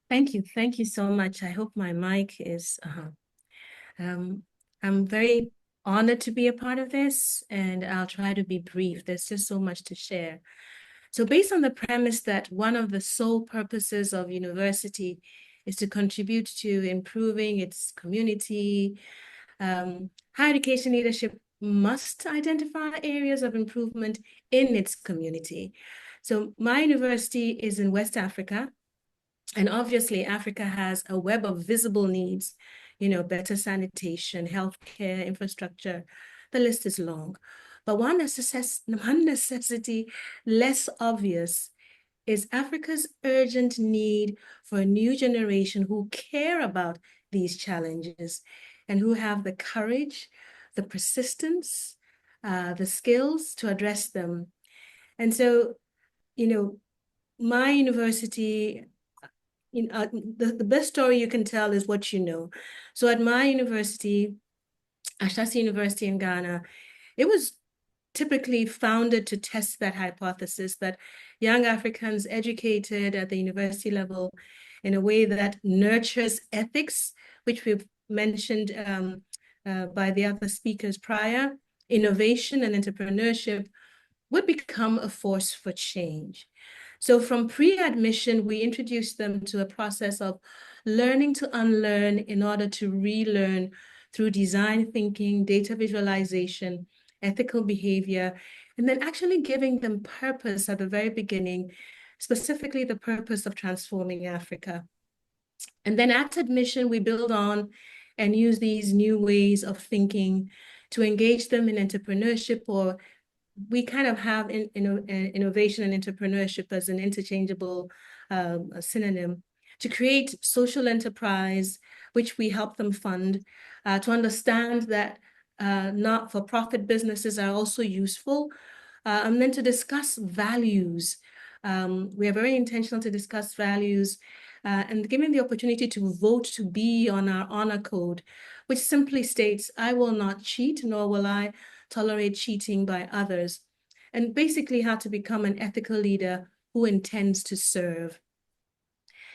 Thank you. Thank you so much. I hope my mic is, I'm very honored to be a part of this, and I'll try to be brief. There's just so much to share. So based on the premise that one of the sole purposes of university is to contribute to improving its community, Higher education leadership must identify areas of improvement in its community. So my university is in West Africa, and obviously Africa has a web of visible needs, better sanitation, healthcare, infrastructure. The list is long. But one necessity less obvious is Africa's urgent need for a new generation who care about these challenges and who have the courage, the persistence, the skills to address them. And so, my university, the best story you can tell is what you know. So at my university, Ashesi University in Ghana, it was typically founded to test that hypothesis that young Africans educated at the university level in a way that nurtures ethics, which we've mentioned by the other speakers prior, innovation and entrepreneurship, would become a force for change. So from pre-admission, we introduced them to a process of learning to unlearn in order to relearn through design thinking, data visualization, ethical behavior, and then actually giving them purpose at the very beginning, specifically the purpose of transforming Africa. And then at admission, we build on and use these new ways of thinking to engage them in entrepreneurship, or we kind of have innovation and entrepreneurship as an interchangeable synonym, to create social enterprise, which we help them fund, to understand that not-for-profit businesses are also useful, and then to discuss values. We are very intentional to discuss values and given the opportunity to vote to be on our honor code, which simply states, I will not cheat, nor will I tolerate cheating by others, and basically how to become an ethical leader who intends to serve.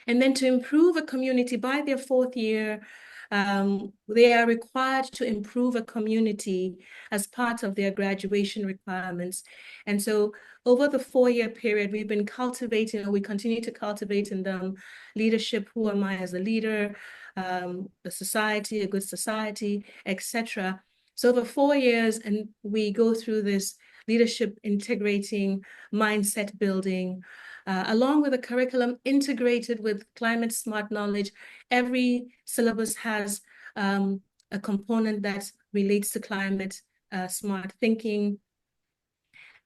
And then to improve a community by their fourth year, they are required to improve a community as part of their graduation requirements. And so over the 4-year period, we've been cultivating, or we continue to cultivate in them leadership, who am I as a leader, the society, a good society, etc. So over 4 years, and we go through this leadership integrating, mindset building, along with a curriculum integrated with climate smart knowledge. Every syllabus has a component that relates to climate smart thinking,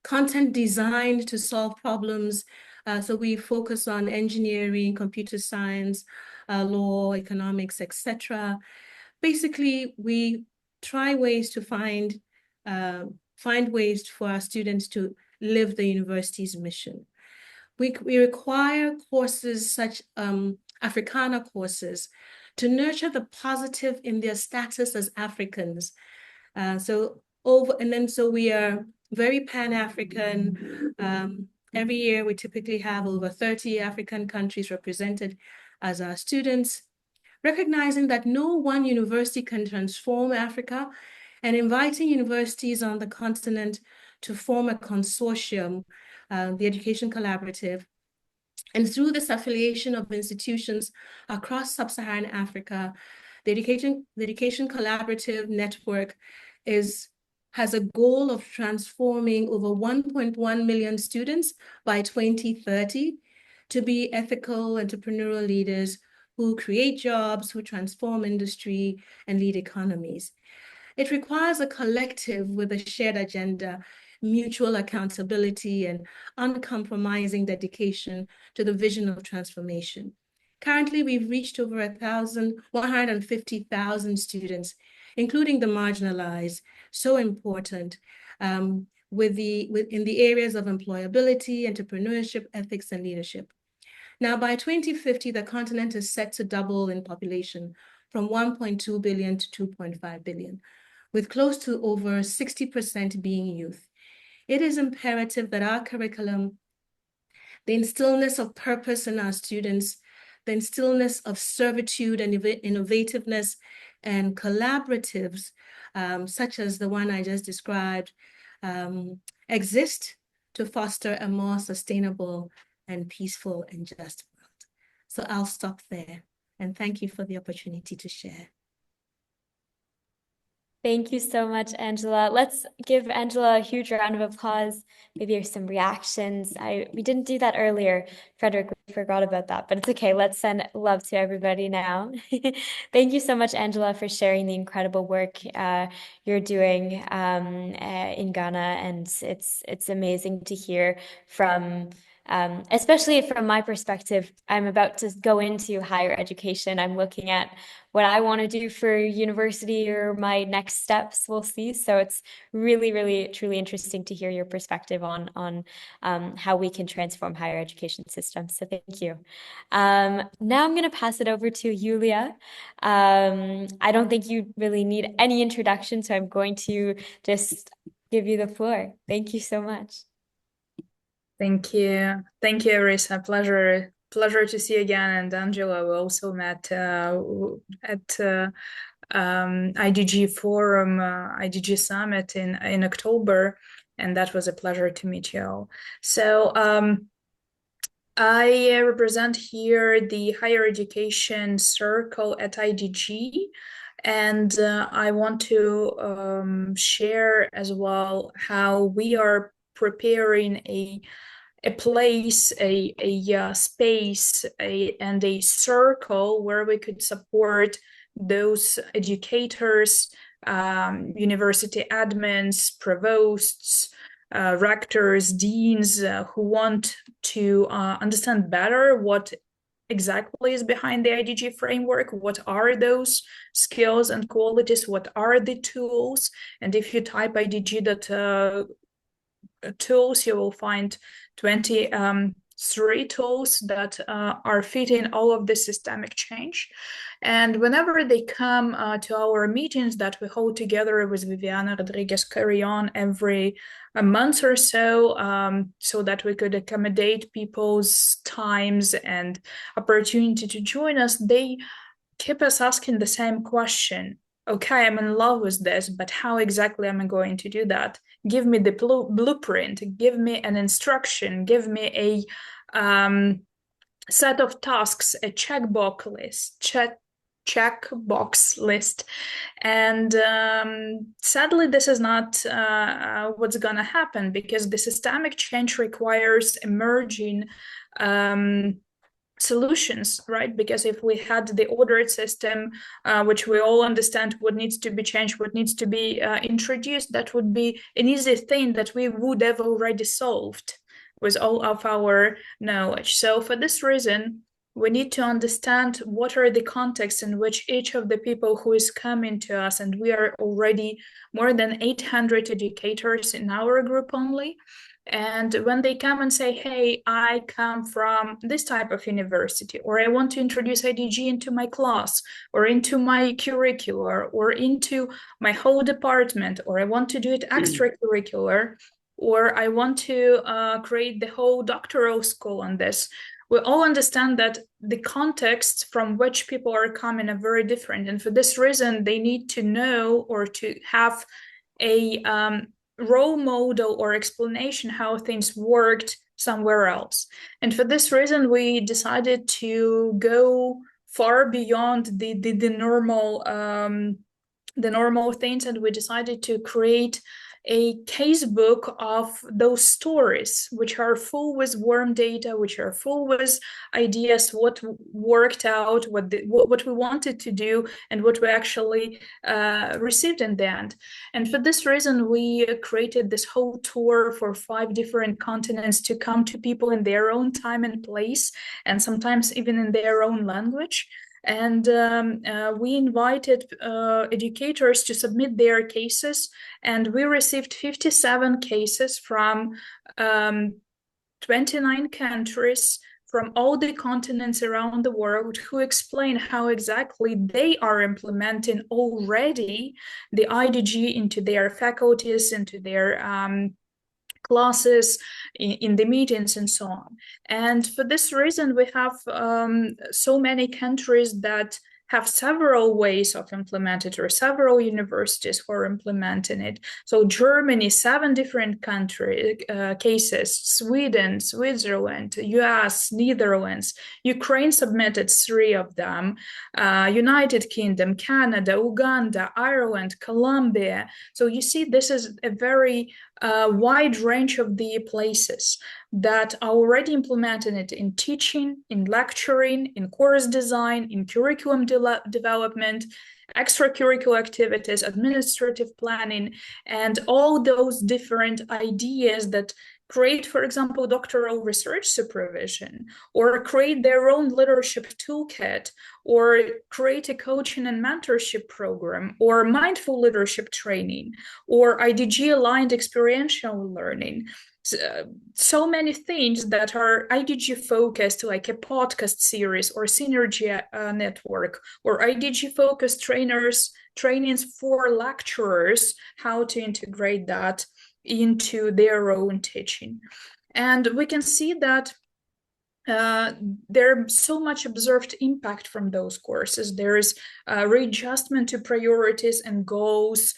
content designed to solve problems. So we focus on engineering, computer science, law, economics, etc. Basically, we try ways to find ways for our students to live the university's mission. We require courses such Africana courses to nurture the positive in their status as Africans. So we are very Pan-African. Every year we typically have over 30 African countries represented as our students, recognizing that no one university can transform Africa, and inviting universities on the continent to form a consortium, the Education Collaborative. And through this affiliation of institutions across sub-Saharan Africa, the Education Collaborative Network has a goal of transforming over 1.1 million students by 2030 to be ethical entrepreneurial leaders who create jobs, who transform industry and lead economies. It requires a collective with a shared agenda, mutual accountability, and uncompromising dedication to the vision of transformation. Currently, we've reached over 150,000 students, including the marginalized, so important, in the areas of employability, entrepreneurship, ethics, and leadership. Now, by 2050, the continent is set to double in population from 1.2 billion to 2.5 billion, with close to over 60% being youth. It is imperative that our curriculum, the instillness of purpose in our students, the instillness of servitude and innovativeness and collaboratives, such as the one I just described, exist to foster a more sustainable and peaceful and just world. So I'll stop there, and thank you for the opportunity to share.
Thank you so much, Angela. Let's give Angela a huge round of applause. Maybe there's some reactions. We didn't do that earlier. Frederick, we forgot about that, but it's okay. Let's send love to everybody now. Thank you so much, Angela, for sharing the incredible work you're doing in Ghana, and it's amazing to hear from. Especially from my perspective, I'm about to go into higher education. I'm looking at what I want to do for university or my next steps. We'll see. So it's really, really, truly interesting to hear your perspective on how we can transform higher education systems. So thank you. Now I'm going to pass it over to Yulia. I don't think you really need any introduction, so I'm going to just give you the floor. Thank you so much.
Thank you. Thank you, Arisa. Pleasure to see you again. And Angela, we also met at IDG Forum, IDG Summit in October, and that was a pleasure to meet you all. So I represent here the higher education circle at IDG, and I want to share as well how we are preparing a place, a space, and a circle where we could support those educators, university admins, provosts, rectors, deans who want to understand better what exactly is behind the IDG framework, what are those skills and qualities, what are the tools. And if you type IDG tools, you will find 23 tools that are fitting all of this systemic change. And whenever they come to our meetings that we hold together with Viviana Rodriguez Carrion every a month or so, so that we could accommodate people's times and opportunity to join us, they keep us asking the same question. Okay, I'm in love with this, but how exactly am I going to do that? Give me the blueprint, give me an instruction, give me a set of tasks, a checkbox list. And sadly, this is not what's going to happen, because the systemic change requires emerging solutions, right? Because if we had the ordered system, which we all understand what needs to be changed, what needs to be introduced, that would be an easy thing that we would have already solved with all of our knowledge. So for this reason, we need to understand what are the contexts in which each of the people who is coming to us, and we are already more than 800 educators in our group only. And when they come and say, hey, I come from this type of university, or I want to introduce IDG into my class, or into my curricular, or into my whole department, or I want to do it extracurricular, or I want to create the whole doctoral school on this, we all understand that the contexts from which people are coming are very different. And for this reason, they need to know or to have a role model or explanation how things worked somewhere else. And for this reason, we decided to go far beyond the normal things, and we decided to create a casebook of those stories, which are full with warm data, which are full with ideas, what worked out, what we wanted to do, and what we actually received in the end. And for this reason, we created this whole tour for 5 different continents to come to people in their own time and place, and sometimes even in their own language. And we invited educators to submit their cases, and we received 57 cases from 29 countries from all the continents around the world, who explain how exactly they are implementing already the IDG into their faculties, into their classes, in the meetings, and so on. And for this reason, we have so many countries that have several ways of implementing it, or several universities who are implementing it. So Germany, 7 different country cases, Sweden, Switzerland, US, Netherlands, Ukraine submitted 3 of them, United Kingdom, Canada, Uganda, Ireland, Colombia. So you see, this is a very wide range of the places that are already implementing it in teaching, in lecturing, in course design, in curriculum development, extracurricular activities, administrative planning, and all those different ideas that create, for example, doctoral research supervision, or create their own leadership toolkit, or create a coaching and mentorship program, or mindful leadership training, or IDG aligned experiential learning. So many things that are IDG focused, like a podcast series or synergy network, or IDG focused trainings for lecturers, how to integrate that into their own teaching. And we can see that there's so much observed impact from those courses. There is readjustment to priorities and goals,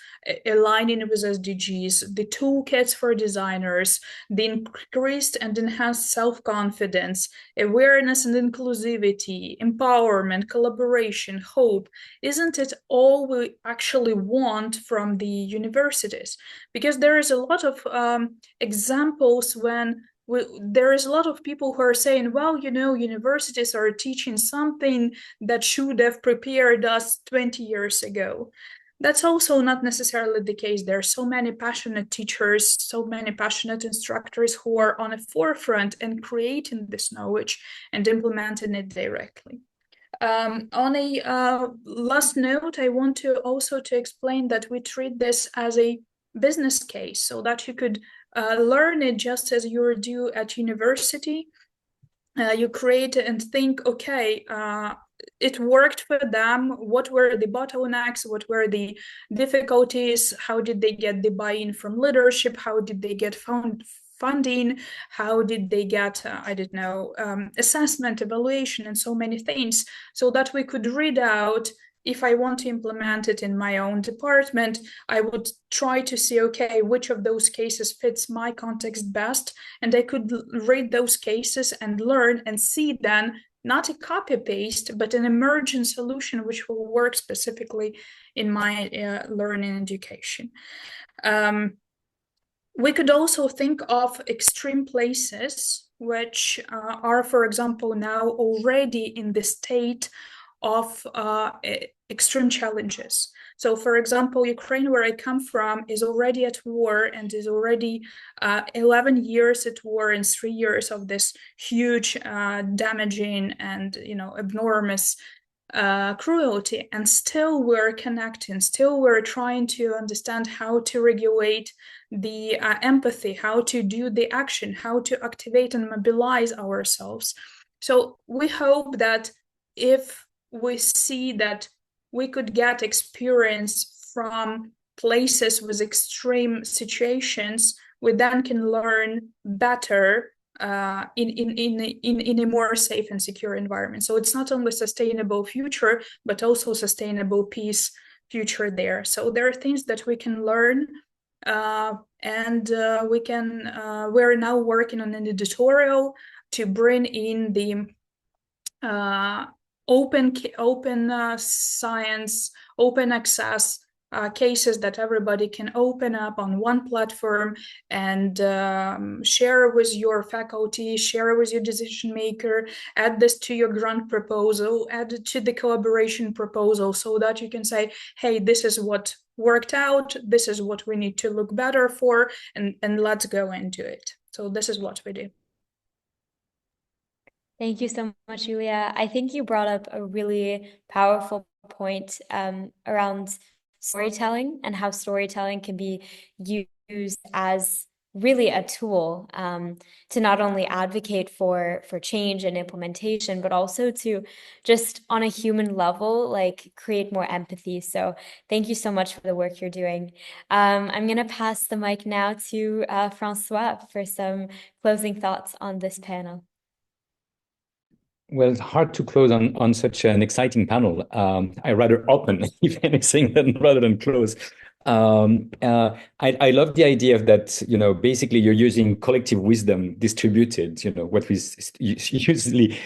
aligning with SDGs, the toolkits for designers, the increased and enhanced self-confidence, awareness and inclusivity, empowerment, collaboration, hope. Isn't it all we actually want from the universities? Because there is a lot of examples when there is a lot of people who are saying, well, universities are teaching something that should have prepared us 20 years ago. That's also not necessarily the case. There are so many passionate teachers, so many passionate instructors who are on the forefront and creating this knowledge and implementing it directly. On a last note, I want to also to explain that we treat this as a business case, so that you could learn it just as you do at university. You create and think, okay, it worked for them. What were the bottlenecks? What were the difficulties? How did they get the buy-in from leadership? How did they get funding? How did they get, I don't know, assessment, evaluation, and so many things, so that we could read out, if I want to implement it in my own department, I would try to see, okay, which of those cases fits my context best. And I could read those cases and learn and see then, not a copy paste, but an emergent solution which will work specifically in my learning education. We could also think of extreme places, which are, for example, now already in the state of extreme challenges. So, for example, Ukraine, where I come from, is already at war and is already 11 years at war and 3 years of this huge, damaging and enormous cruelty. And still we're connecting, still we're trying to understand how to regulate the empathy, how to do the action, how to activate and mobilize ourselves. So we hope that if we see that we could get experience from places with extreme situations, we then can learn better in a more safe and secure environment. So it's not only sustainable future, but also sustainable peace future there. So there are things that we can learn, and we're now working on an editorial to bring in the open science, open access cases that everybody can open up on one platform and share with your faculty, share with your decision maker, add this to your grant proposal, add it to the collaboration proposal, so that you can say, hey, this is what worked out, this is what we need to look better for, and let's go into it. So this is what we do.
Thank you so much, Julia. I think you brought up a really powerful point around storytelling and how storytelling can be used as really a tool to not only advocate for change and implementation, but also to just on a human level, like create more empathy. So thank you so much for the work you're doing. I'm going to pass the mic now to Francois for some closing thoughts on this panel.
Well, it's hard to close on such an exciting panel. I rather open, if anything, rather than close. I love the idea of that, basically you're using collective wisdom distributed, what we usually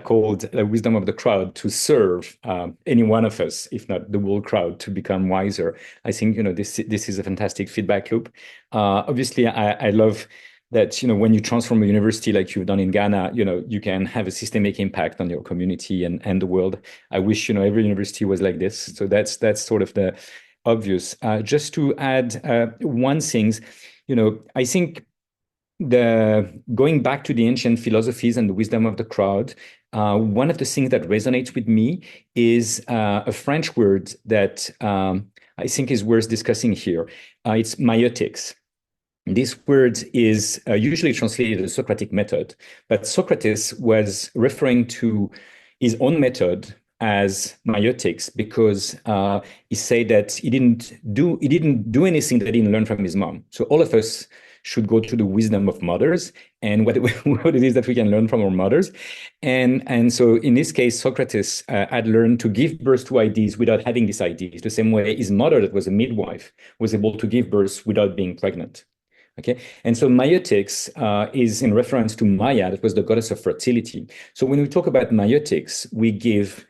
called the wisdom of the crowd to serve any one of us, if not the whole crowd, to become wiser. I think, this is a fantastic feedback loop. Obviously, I love that when you transform a university like you've done in Ghana, you can have a systemic impact on your community and the world. I wish every university was like this. So that's sort of the obvious. Just to add one thing, I think the going back to the ancient philosophies and the wisdom of the crowd, one of the things that resonates with me is a French word that I think is worth discussing here. It's myotics. This word is usually translated as Socratic method, but Socrates was referring to his own method as myotics because he said that he didn't do anything that he didn't learn from his mom. So all of us should go to the wisdom of mothers and what it is that we can learn from our mothers. And so in this case, Socrates had learned to give birth to ideas without having these ideas, the same way his mother, that was a midwife, was able to give birth without being pregnant. Okay, and so myotics is in reference to Maya, that was the goddess of fertility. So when we talk about myotics, we give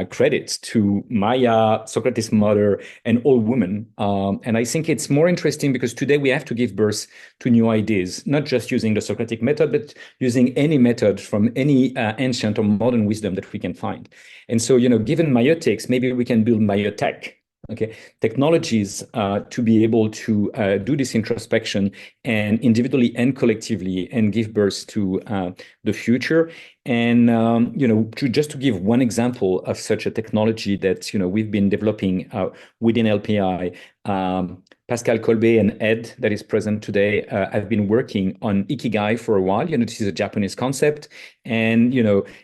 credit to Maya, Socrates' mother, and all women. And I think it's more interesting because today we have to give birth to new ideas, not just using the Socratic method, but using any method from any ancient or modern wisdom that we can find. And so, given myotics, maybe we can build myotech. Okay, technologies to be able to do this introspection and individually and collectively and give birth to the future. And just to give one example of such a technology that we've been developing within LPI, Pascal Kolbe and Ed, that is present today, have been working on Ikigai for a while. This is a Japanese concept, and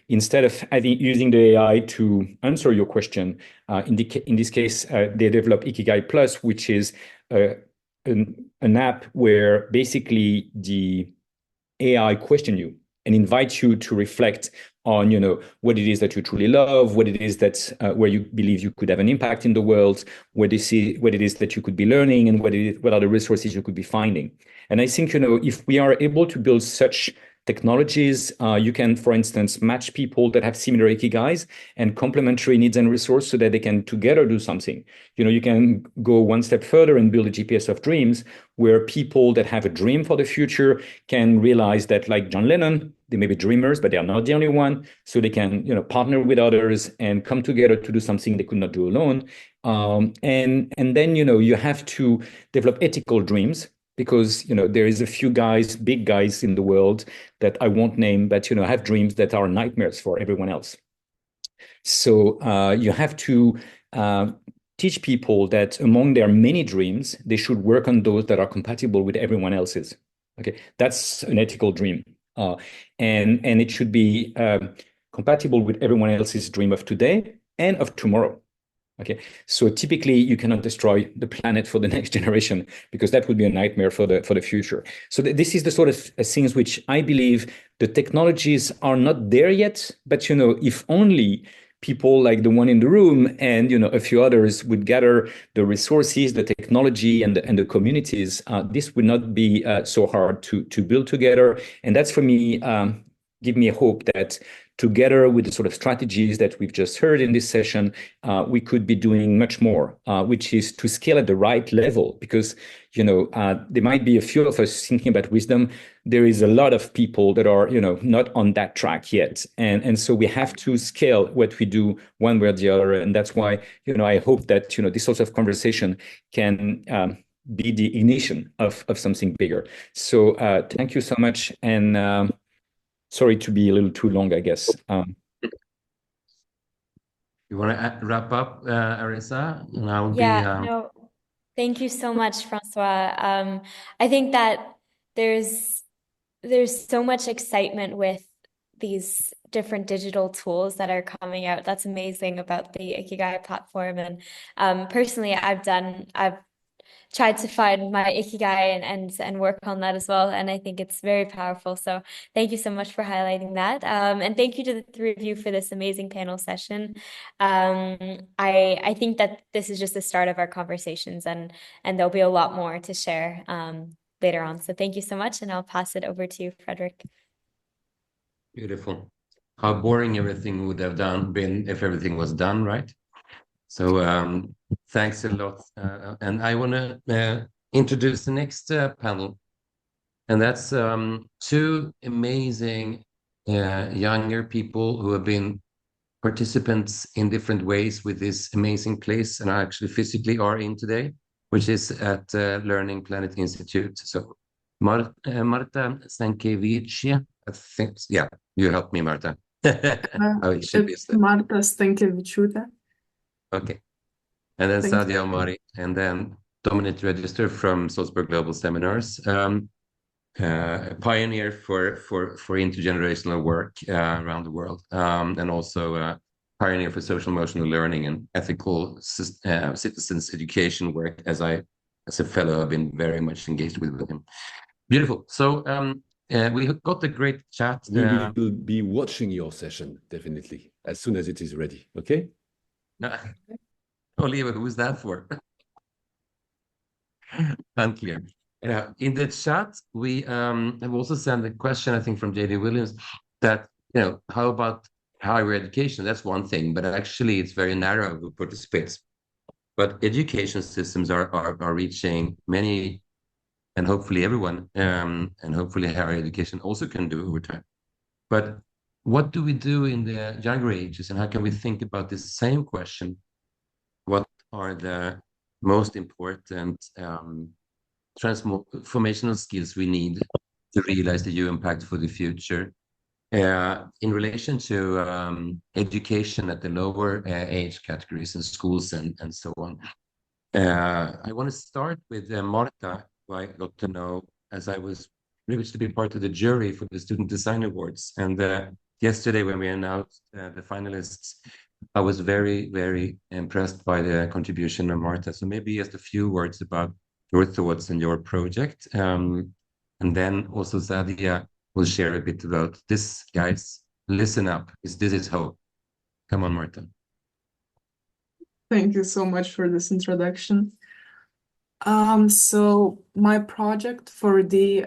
instead of using the AI to answer your question, in this case, they developed Ikigai Plus, which is an app where basically the AI question you and invite you to reflect on, what it is that you truly love, what it is that where you believe you could have an impact in the world, what it is that you could be learning, and what are the resources you could be finding. And I think, if we are able to build such technologies, you can, for instance, match people that have similar ikigais and complementary needs and resources so that they can together do something. You can go one step further and build a GPS of dreams where people that have a dream for the future can realize that, like John Lennon, they may be dreamers, but they are not the only one. So they can, partner with others and come together to do something they could not do alone. And then, you have to develop ethical dreams because, there is a few guys, big guys in the world that I won't name, but, have dreams that are nightmares for everyone else. So you have to teach people that among their many dreams, they should work on those that are compatible with everyone else's. Okay, that's an ethical dream. And it should be compatible with everyone else's dream of today and of tomorrow. Okay, so typically you cannot destroy the planet for the next generation because that would be a nightmare for the future. So this is the sort of things which I believe the technologies are not there yet, but if only people like the one in the room and a few others would gather the resources, the technology, and the communities, this would not be so hard to build together. And that's for me give me a hope that together with the sort of strategies that we've just heard in this session, we could be doing much more, which is to scale at the right level. Because, there might be a few of us thinking about wisdom. There is a lot of people that are, not on that track yet. And so we have to scale what we do one way or the other. And that's why, I hope that, this sort of conversation can be the ignition of something bigger. So thank you so much. And sorry to be a little too long, I guess.
You want to wrap up, Arisa? And I will
No, thank you so much, Francois. I think that there's so much excitement with these different digital tools that are coming out. That's amazing about the Ikigai platform. And personally, I've tried to find my ikigai and work on that as well. And I think it's very powerful. So thank you so much for highlighting that. And thank you to the three of you for this amazing panel session. I think that this is just the start of our conversations, and there'll be a lot more to share later on. So thank you so much, and I'll pass it over to you, Frederick.
Beautiful. How boring everything would have been if everything was done, right? So thanks a lot. And I want to introduce the next panel. And that's two amazing younger people who have been participants in different ways with this amazing place and actually physically are in today, which is at LearningPlanet Institute. So Marta Stankiewicz, I think, yeah, you help me, Marta. How should be said.
Marta Stankiewicz.
Okay. And then
Thank
Sadia Omari, and then Dominic Register from Salzburg Global Seminars. A pioneer for intergenerational work around the world, and also a pioneer for social emotional learning and ethical citizens education work. As a fellow, I've been very much engaged with him. Beautiful. So we got a great chat.
We will be watching your session definitely as soon as it is ready. Okay.
Oliver, who's that for? Unclear. In the chat, we have also sent a question, I think, from JD Williams that, how about higher education? That's one thing, but actually it's very narrow who participates. But education systems are reaching many, and hopefully everyone, and hopefully higher education also can do over time. But what do we do in the younger ages, and how can we think about this same question? What are the most important transformational skills we need to realize the UN Pact for the future in relation to education at the lower age categories in schools and so on. I want to start with Marta, who I got to know as I was privileged to be part of the jury for the Student Design Awards. And yesterday when we announced the finalists, I was very, very impressed by the contribution of Marta. So maybe just a few words about your thoughts and your project. And then also Sadia will share a bit about this. Guys, listen up. This is hope. Come on, Marta.
Thank you so much for this introduction. So my project for the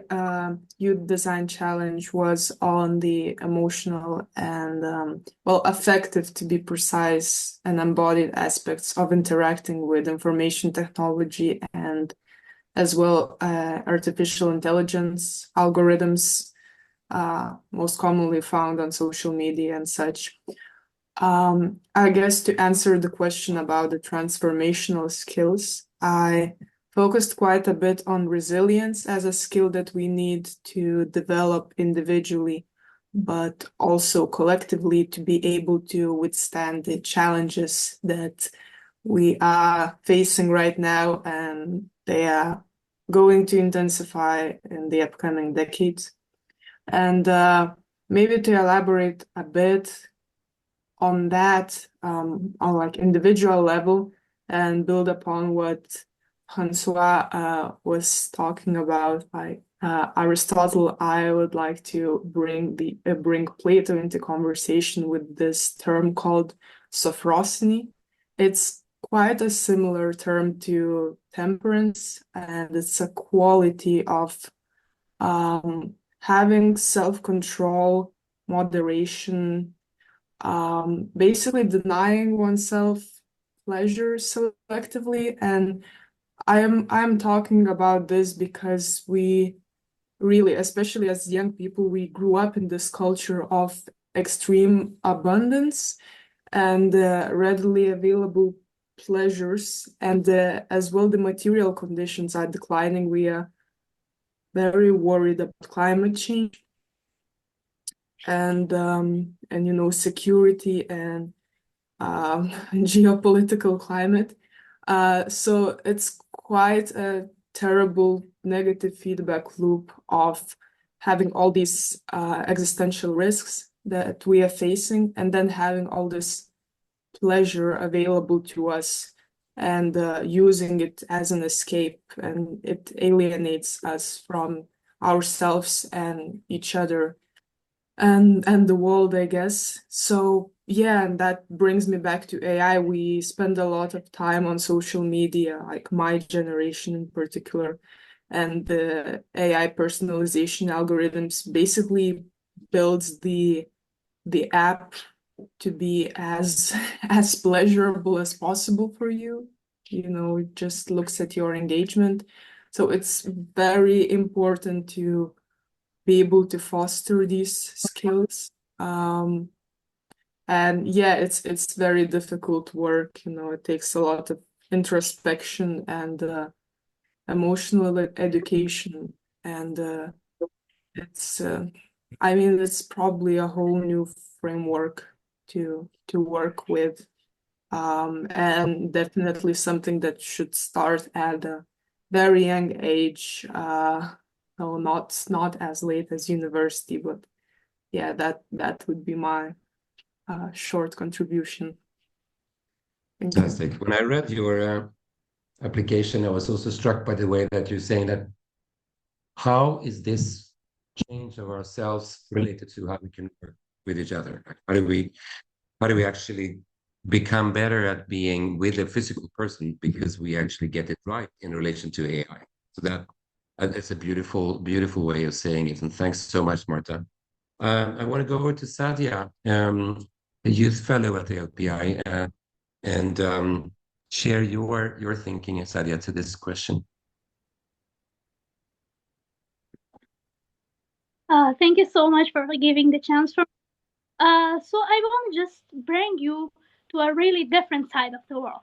Youth Design Challenge was on the emotional and, affective, to be precise, and embodied aspects of interacting with information technology and as well artificial intelligence algorithms, most commonly found on social media and such. I guess to answer the question about the transformational skills, I focused quite a bit on resilience as a skill that we need to develop individually, but also collectively to be able to withstand the challenges that we are facing right now, and they are going to intensify in the upcoming decades. And maybe to elaborate a bit on that, on like individual level, and build upon what Francois was talking about, like Aristotle, I would like to bring Plato into conversation with this term called sophrosynny. It's quite a similar term to temperance, and it's a quality of having self-control, moderation, basically denying oneself pleasure selectively. And I'm talking about this because we really, especially as young people, we grew up in this culture of extreme abundance and readily available pleasures, and as well the material conditions are declining. We are very worried about climate change and security and geopolitical climate. So it's quite a terrible negative feedback loop of having all these existential risks that we are facing, and then having all this pleasure available to us and using it as an escape, and it alienates us from ourselves and each other and the world, I guess. So yeah, and that brings me back to AI. We spend a lot of time on social media, like my generation in particular, and the AI personalization algorithms basically builds the app to be as as pleasurable as possible for you. You know, it just looks at your engagement. So it's very important to be able to foster these skills. And yeah, it's very difficult work. You know, it takes a lot of introspection and emotional education, and it's I mean, it's probably a whole new framework to work with, and definitely something that should start at a very young age. No, not as late as university, but yeah, that would be my short contribution. Thank you.
Fantastic. When I read your application, I was also struck by the way that you're saying that how is this change of ourselves related to how we can work with each other? How do we actually become better at being with a physical person because we actually get it right in relation to AI? So that's a beautiful, beautiful way of saying it. And thanks so much, Marta. I want to go over to Sadia, a youth fellow at the LPI, and share your thinking, Sadia, to this question.
Thank you so much for giving the chance. So I want to just bring you to a really different side of the world.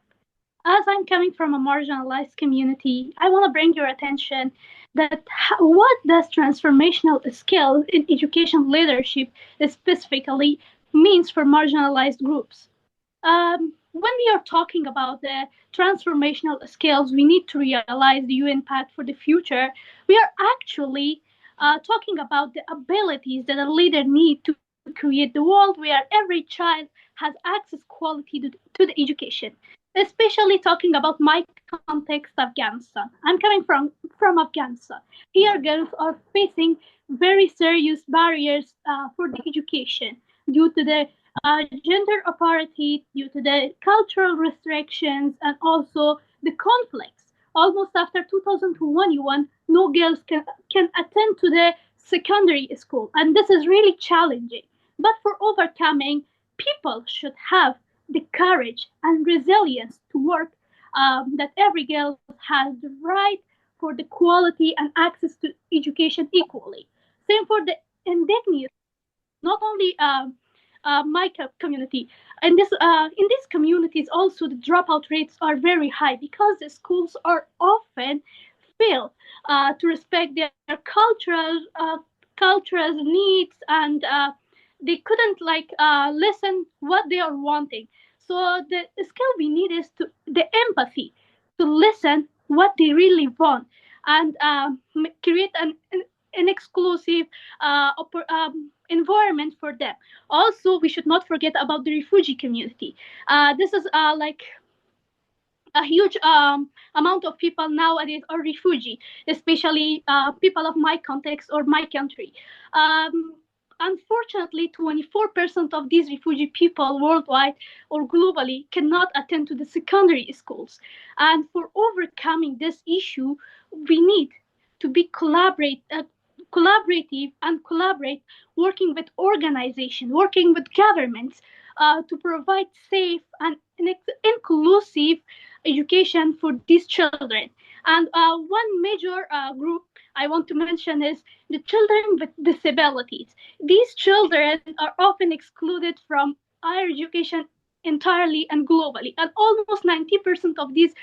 As I'm coming from a marginalized community, I want to bring your attention that what does transformational skills in education leadership specifically means for marginalized groups. When we are talking about the transformational skills, we need to realize the UN Pact for the future. We are actually talking about the abilities that a leader needs to create the world where every child has access quality to the education. Especially talking about my context, Afghanistan. I'm coming from Afghanistan. Here, girls are facing very serious barriers for the education due to the gender equality, due to the cultural restrictions, and also the conflicts. Almost after 2021, no girls can attend to the secondary school, and this is really challenging. But for overcoming, people should have the courage and resilience to work, that every girl has the right for the quality and access to education equally. Same for the indigenous, not only my community. And in these communities, also the dropout rates are very high because the schools are often fail to respect their cultural needs, and they couldn't listen what they are wanting. So the skill we need is to the empathy to listen what they really want, and create an exclusive environment for them. Also, we should not forget about the refugee community. This is like a huge amount of people nowadays are refugee, especially people of my context or my country. Unfortunately, 24% of these refugee people worldwide or globally cannot attend to the secondary schools. And for overcoming this issue, we need to be collaborative and collaborate, working with organizations, working with governments to provide safe and inclusive education for these children. And one major group I want to mention is the children with disabilities. These children are often excluded from higher education entirely and globally, and almost 90% of these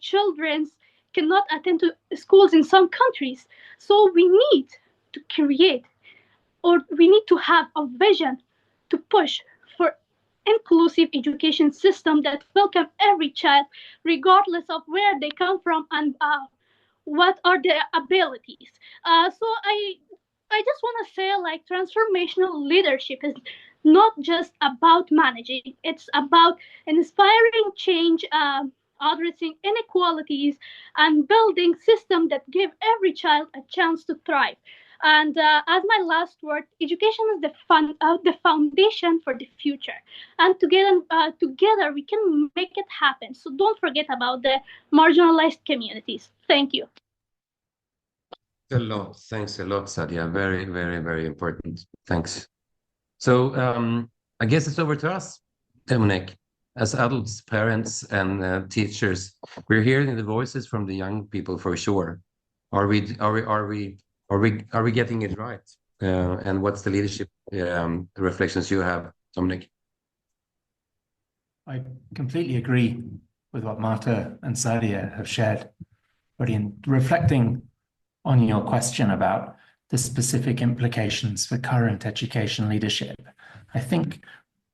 children cannot attend to schools in some countries. So we need to create, or we need to have a vision to push for inclusive education system that welcome every child regardless of where they come from and what are their abilities. So I just want to say, like, transformational leadership is not just about managing, it's about inspiring change, addressing inequalities, and building systems that give every child a chance to thrive. And as my last word, education is the foundation for the future. And together we can make it happen. So don't forget about the marginalized communities. Thank you.
Thanks a lot, Sadia. Very, very, very important. Thanks. So I guess it's over to us, Dominic. As adults, parents, and teachers, we're hearing the voices from the young people for sure. Are we getting it right? And what's the leadership reflections you have, Dominic?
I completely agree with what Marta and Sadia have shared. But in reflecting on your question about the specific implications for current education leadership, I think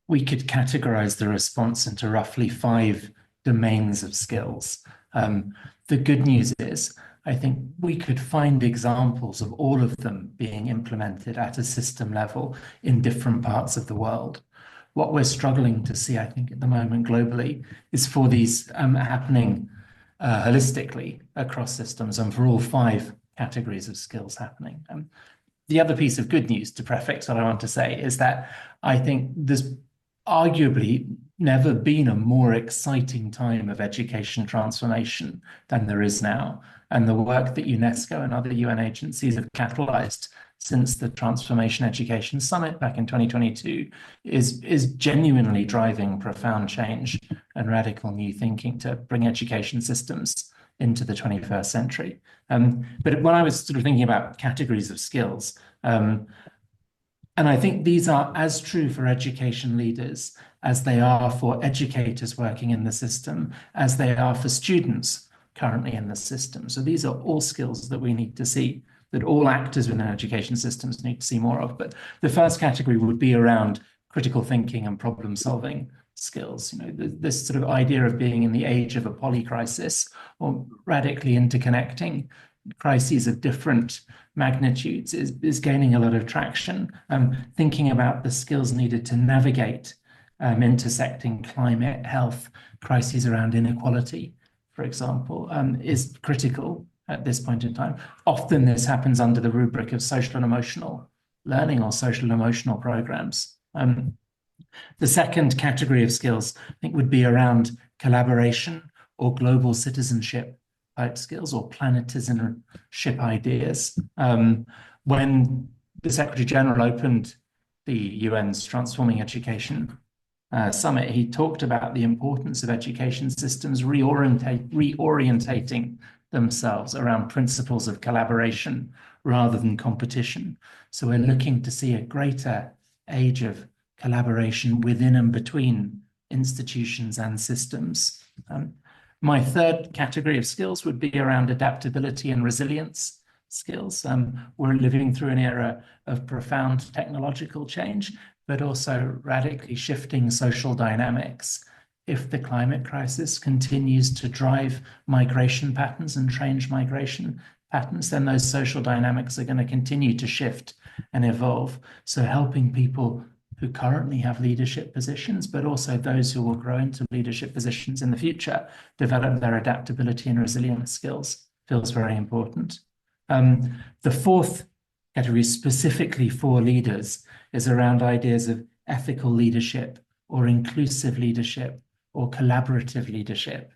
we could categorize the response into roughly 5 domains of skills. The good news is, I think we could find examples of all of them being implemented at a system level in different parts of the world. What we're struggling to see, I think, at the moment globally is for these happening holistically across systems and for all 5 categories of skills happening. The other piece of good news to prefix what I want to say is that I think there's arguably never been a more exciting time of education transformation than there is now. And the work that UNESCO and other UN agencies have catalyzed since the Transformation Education Summit back in 2022 is genuinely driving profound change and radical new thinking to bring education systems into the 21st century. But when I was sort of thinking about categories of skills, and I think these are as true for education leaders as they are for educators working in the system, as they are for students currently in the system. So these are all skills that we need to see, that all actors within education systems need to see more of. But the first category would be around critical thinking and problem solving skills. This sort of idea of being in the age of a polycrisis, or radically interconnecting crises of different magnitudes, is gaining a lot of traction. Thinking about the skills needed to navigate intersecting climate, health, crises around inequality, for example, is critical at this point in time. Often this happens under the rubric of social and emotional learning or social and emotional programs. The second category of skills, I think, would be around collaboration or global citizenship type skills or planetizenship ideas. When the Secretary General opened the UN's Transforming Education Summit, he talked about the importance of education systems reorientating themselves around principles of collaboration rather than competition. So we're looking to see a greater age of collaboration within and between institutions and systems. My third category of skills would be around adaptability and resilience skills. We're living through an era of profound technological change, but also radically shifting social dynamics. If the climate crisis continues to drive migration patterns and change migration patterns, then those social dynamics are going to continue to shift and evolve. So helping people who currently have leadership positions, but also those who will grow into leadership positions in the future, develop their adaptability and resilience skills feels very important. The fourth category, specifically for leaders, is around ideas of ethical leadership or inclusive leadership or collaborative leadership.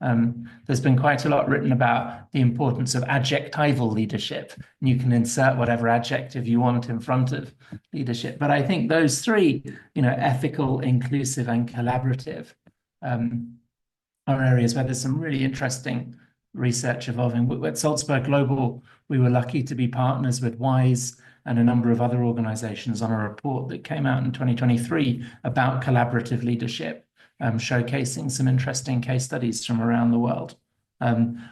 There's been quite a lot written about the importance of adjectival leadership, and you can insert whatever adjective you want in front of leadership. But I think those 3, ethical, inclusive, and collaborative, are areas where there's some really interesting research evolving. At Salzburg Global, we were lucky to be partners with WISE and a number of other organizations on a report that came out in 2023 about collaborative leadership, showcasing some interesting case studies from around the world.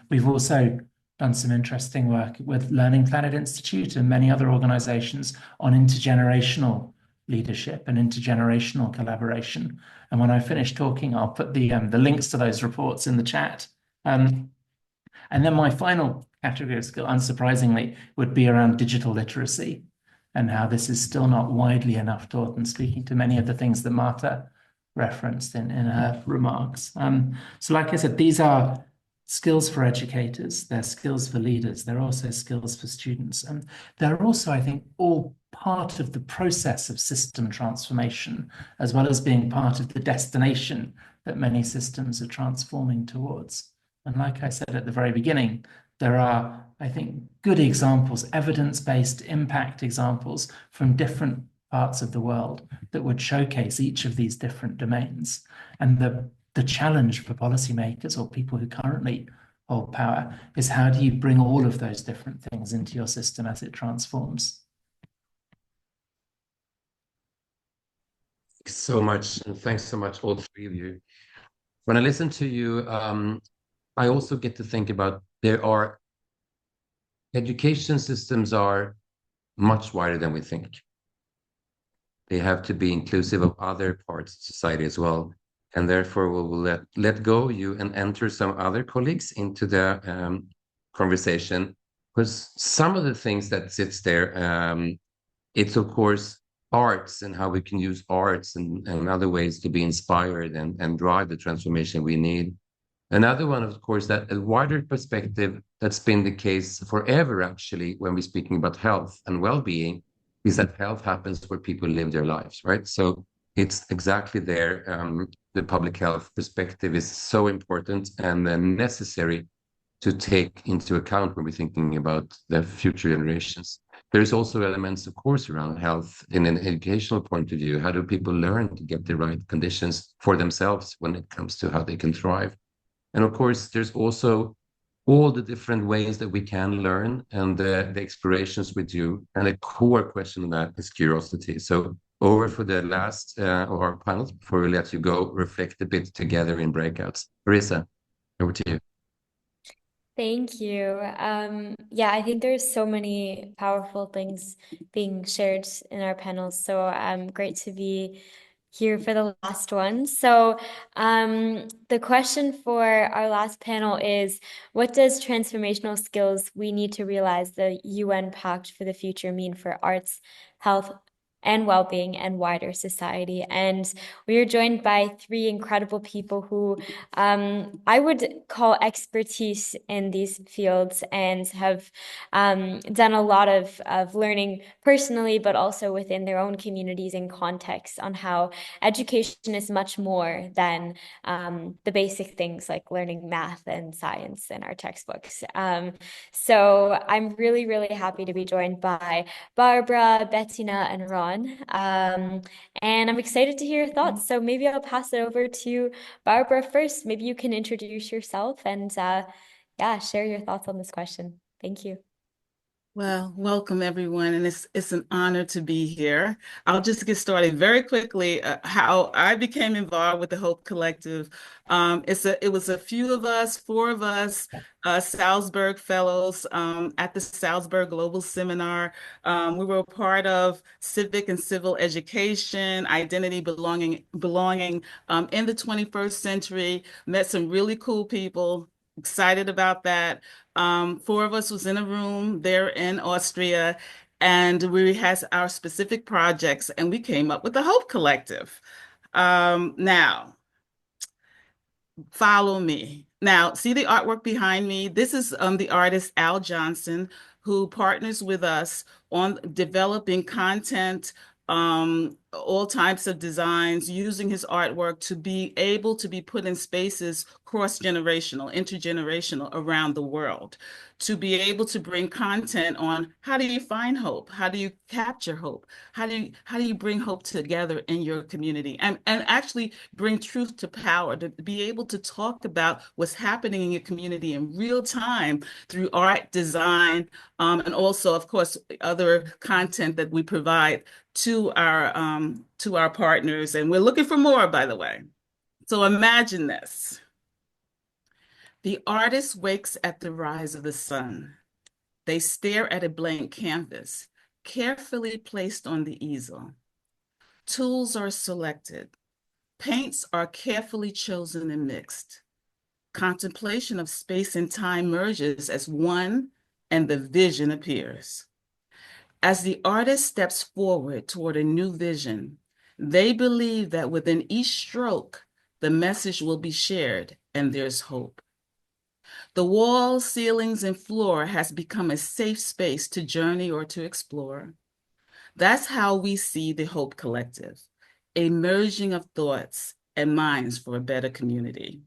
We've also done some interesting work with LearningPlanet Institute and many other organizations on intergenerational leadership and intergenerational collaboration. And when I finish talking, I'll put the links to those reports in the chat. And then my final category of skill, unsurprisingly, would be around digital literacy and how this is still not widely enough taught. And speaking to many of the things that Marta referenced in her remarks. So like I said, these are skills for educators, they're skills for leaders, they're also skills for students. And they're also, I think, all part of the process of system transformation, as well as being part of the destination that many systems are transforming towards. And like I said at the very beginning, there are, I think, good examples, evidence-based impact examples from different parts of the world that would showcase each of these different domains. And the challenge for policymakers or people who currently hold power is, how do you bring all of those different things into your system as it transforms?
Thanks so much, and thanks so much, all three of you. When I listen to you, I also get to think about education systems are much wider than we think. They have to be inclusive of other parts of society as well. And therefore, we will let go you and enter some other colleagues into the conversation. Because some of the things that sits there, it's of course arts and how we can use arts and other ways to be inspired and drive the transformation we need. Another one, of course, that a wider perspective that's been the case forever, actually, when we're speaking about health and well-being, is that health happens where people live their lives, right? So it's exactly there. The public health perspective is so important and necessary to take into account when we're thinking about the future generations. There's also elements, of course, around health in an educational point of view. How do people learn to get the right conditions for themselves when it comes to how they can thrive? And of course, there's also all the different ways that we can learn and the explorations we do. And a core question of that is curiosity. So over for the last of our panels, before we let you go, reflect a bit together in breakouts. Marissa, over to you.
Thank you. Yeah, I think there's so many powerful things being shared in our panels. So great to be here for the last one. So the question for our last panel is, what does transformational skills we need to realize the UN Pact for the future mean for arts, health, and well-being and wider society? And we are joined by three incredible people who I would call expertise in these fields and have done a lot of learning personally, but also within their own communities and contexts on how education is much more than the basic things like learning math and science in our textbooks. So I'm really, really happy to be joined by Barbara, Bettina, and Ron. And I'm excited to hear your thoughts. So maybe I'll pass it over to Barbara first. Maybe you can introduce yourself and yeah, share your thoughts on this question. Thank you.
Well, welcome everyone, and it's an honor to be here. I'll just get started very quickly. How I became involved with the Hope Collective. It was a few of us, four of us, Salzburg fellows at the Salzburg Global Seminar. We were a part of civic and civil education, identity, belonging in the 21st century. Met some really cool people. Excited about that. Four of us was in a room there in Austria, and we had our specific projects, and we came up with the Hope Collective. Now, follow me. Now, see the artwork behind me? This is the artist Al Johnson, who partners with us on developing content, all types of designs, using his artwork to be able to be put in spaces cross-generational, intergenerational around the world, to be able to bring content on how do you find hope? How do you capture hope? How do you bring hope together in your community and actually bring truth to power, to be able to talk about what's happening in your community in real time through art, design, and also, of course, other content that we provide to our partners. And we're looking for more, by the way. So imagine this. The artist wakes at the rise of the sun. They stare at a blank canvas, carefully placed on the easel. Tools are selected. Paints are carefully chosen and mixed. Contemplation of space and time merges as one, and the vision appears. As the artist steps forward toward a new vision, They believe that within each stroke, the message will be shared and there's hope. The walls, ceilings, and floor has become a safe space to journey or to explore. That's how we see the Hope Collective, a merging of thoughts and minds for a better community.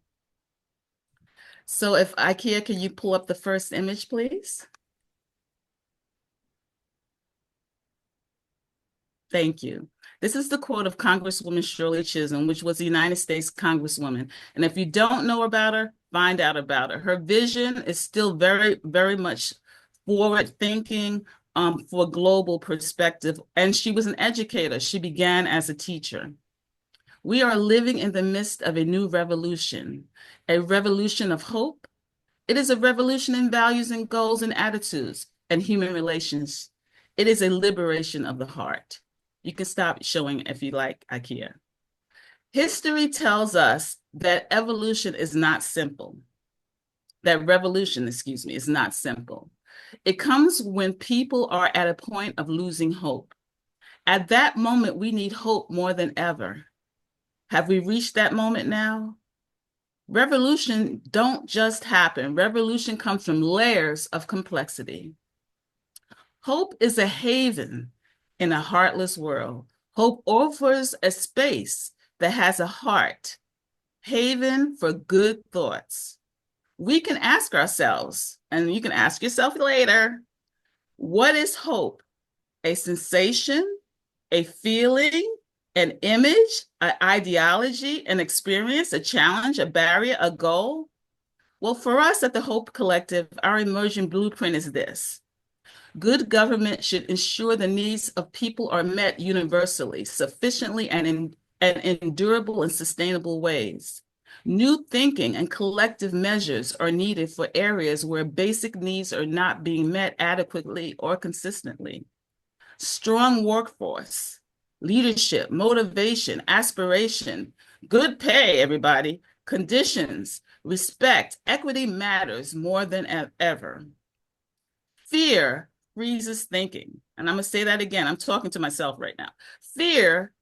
So if IKEA, can you pull up the first image, please? Thank you. This is the quote of Congresswoman Shirley Chisholm, which was the United States Congresswoman. And if you don't know about her, find out about her. Her vision is still very, very much forward thinking for global perspective. And she was an educator. She began as a teacher. We are living in the midst of a new revolution, a revolution of hope. It is a revolution in values and goals and attitudes and human relations. It is a liberation of the heart. You can stop showing if you like, IKEA. History tells us that evolution is not simple. That revolution, excuse me, is not simple. It comes when people are at a point of losing hope. At that moment, we need hope more than ever. Have we reached that moment now? Revolution don't just happen. Revolution comes from layers of complexity. Hope is a haven in a heartless world. Hope offers a space that has a heart, haven for good thoughts. We can ask ourselves, and you can ask yourself later, what is hope? A sensation, a feeling, an image, an ideology, an experience, a challenge, a barrier, a goal? Well, for us at the Hope Collective, our emerging blueprint is this. Good government should ensure the needs of people are met universally, sufficiently, and in durable and sustainable ways. New thinking and collective measures are needed for areas where basic needs are not being met adequately or consistently. Strong workforce, leadership, motivation, aspiration, good pay, everybody, conditions, respect, equity matters more than ever. Fear freezes thinking. And I'm going to say that again. I'm talking to myself right now. Fear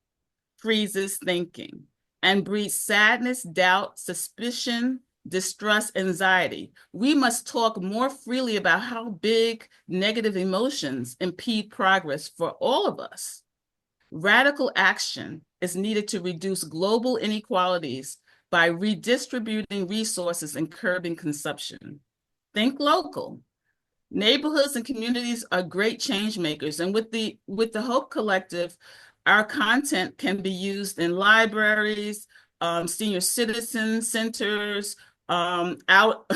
freezes thinking and breeds sadness, doubt, suspicion, distrust, anxiety. We must talk more freely about how big negative emotions impede progress for all of us. Radical action is needed to reduce global inequalities by redistributing resources and curbing consumption. Think local. Neighborhoods and communities are great change makers. And with the Hope Collective, our content can be used in libraries, senior citizen centers, out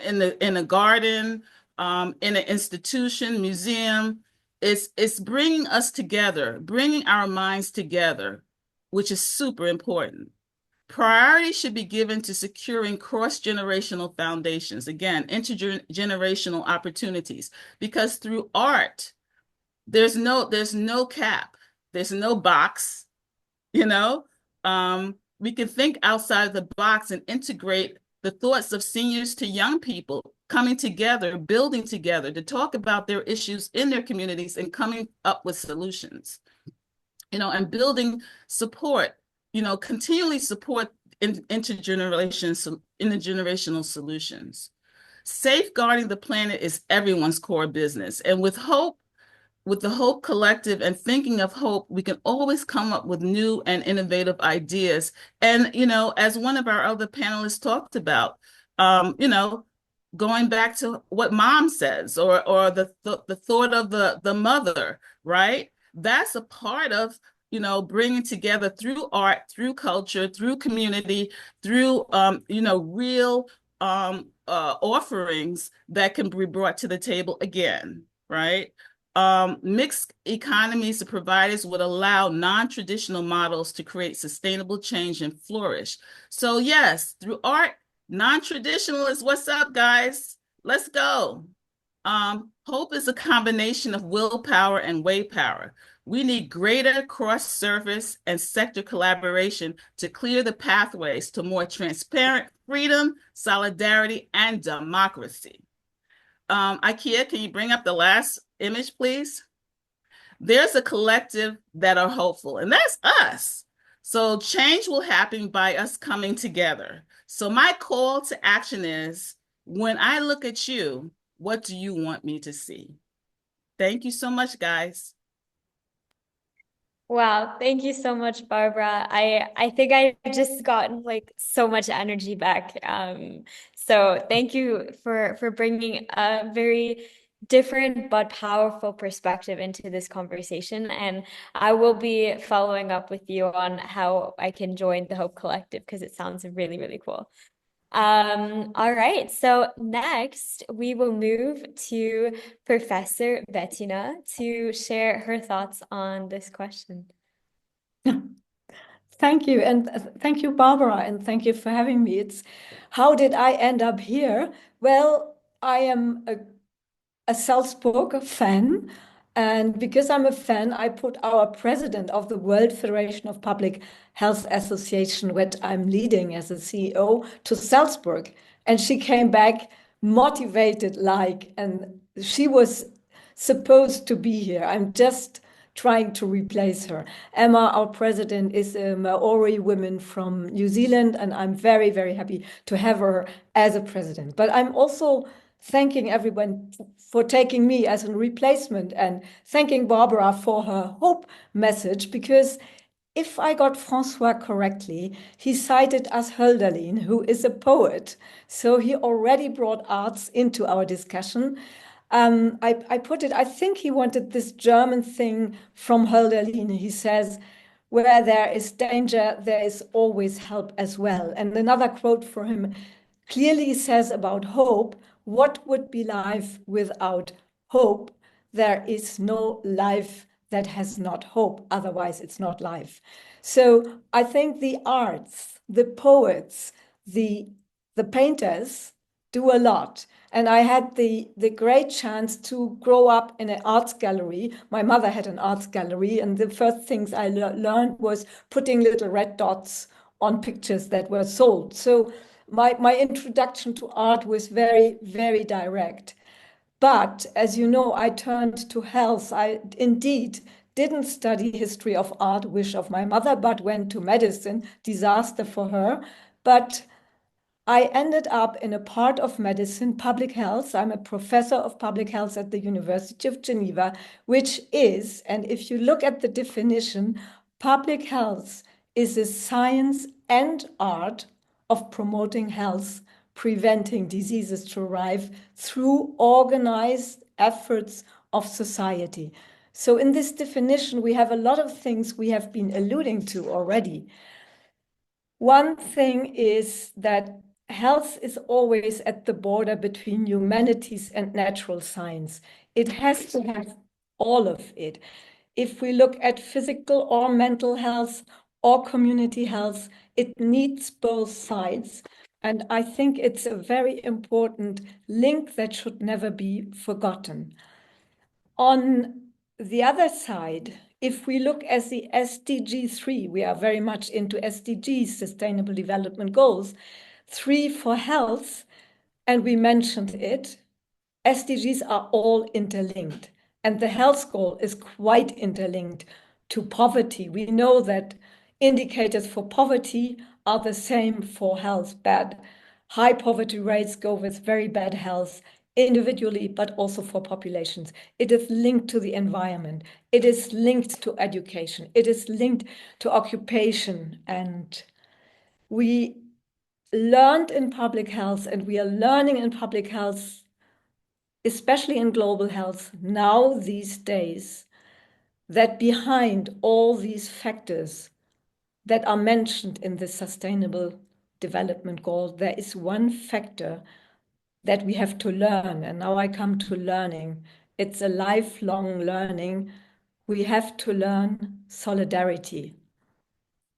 in a garden, in an institution, museum. It's bringing us together, bringing our minds together, which is super important. Priority should be given to securing cross-generational foundations, again, intergenerational opportunities, because through art, there's no cap, there's no box, you know? We can think outside the box and integrate the thoughts of seniors to young people coming together, building together to talk about their issues in their communities and coming up with solutions, you know, and building support, you know, continually support intergenerational solutions. Safeguarding the planet is everyone's core business. And with hope, with the Hope Collective and thinking of hope, we can always come up with new and innovative ideas. And, you know, as one of our other panelists talked about, you know, going back to what mom says or the thought of the mother, right? That's a part of, you know, bringing together through art, through culture, through community, through, you know, real offerings that can be brought to the table again, right? Mixed economies of providers would allow non-traditional models to create sustainable change and flourish. So yes, through art, non-traditional is what's up, guys. Let's go. Hope is a combination of willpower and way power. We need greater cross-service and sector collaboration to clear the pathways to more transparent freedom, solidarity, and democracy. IKEA, can you bring up the last image, please? there's a collective that are hopeful, and that's us. So change will happen by us coming together. So my call to action is, when I look at you, what do you want me to see? Thank you so much, guys.
Wow, thank you so much, Barbara. I think I just gotten like so much energy back. So thank you for bringing a very different but powerful perspective into this conversation. And I will be following up with you on how I can join the Hope Collective because it sounds really, really cool. All right, so next we will move to Professor Bettina to share her thoughts on this question.
Thank you. And thank you, Barbara, and thank you for having me. It's how did I end up here? Well, I am a Salzburg fan. And because I'm a fan, I put our president of the World Federation of Public Health Association, which I'm leading as a CEO, to Salzburg. And she came back motivated and she was supposed to be here. I'm just trying to replace her. Emma, our president, is a Maori woman from New Zealand, and I'm very, very happy to have her as a president. But I'm also thanking everyone for taking me as a replacement and thanking Barbara for her hope message, because if I got Francois correctly, he cited us Hölderlin, who is a poet. So he already brought arts into our discussion. I think he wanted this German thing from Hölderlin. He says, where there is danger, there is always help as well. And another quote for him clearly says about hope, what would be life without hope? There is no life that has not hope. Otherwise, it's not life. So I think the arts, the poets, the painters do a lot. And I had the great chance to grow up in an arts gallery. My mother had an arts gallery, and the first things I learned was putting little red dots on pictures that were sold. So my introduction to art was very, very direct. But as you know, I turned to health. I indeed didn't study history of art, wish of my mother, but went to medicine, disaster for her. But I ended up in a part of medicine, public health. I'm a professor of public health at the University of Geneva, which is, and if you look at the definition, public health is a science and art of promoting health, preventing diseases to arrive through organized efforts of society. So in this definition, we have a lot of things we have been alluding to already. One thing is that health is always at the border between humanities and natural science. It has to have all of it. If we look at physical or mental health or community health, it needs both sides. And I think it's a very important link that should never be forgotten. On the other side, if we look at the SDG 3, we are very much into SDGs, Sustainable Development Goals, 3 for health, and we mentioned it, SDGs are all interlinked. And the health goal is quite interlinked to poverty. We know that indicators for poverty are the same for health. High poverty rates go with very bad health individually, but also for populations. It is linked to the environment. It is linked to education. It is linked to occupation. And we learned in public health, and we are learning in public health, especially in global health now these days, that behind all these factors that are mentioned in the Sustainable Development Goal, there is one factor that we have to learn. And now I come to learning. It's a lifelong learning. We have to learn solidarity,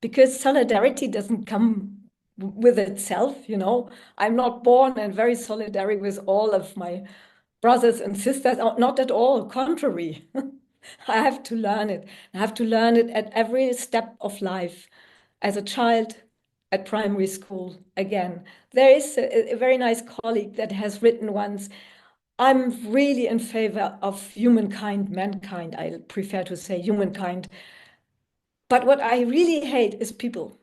because solidarity doesn't come with itself. I'm not born and very solidary with all of my brothers and sisters, not at all, contrary. I have to learn it. I have to learn it at every step of life, as a child, at primary school, again. There is a very nice colleague that has written once, I'm really in favor of humankind, mankind. I prefer to say humankind. But what I really hate is people.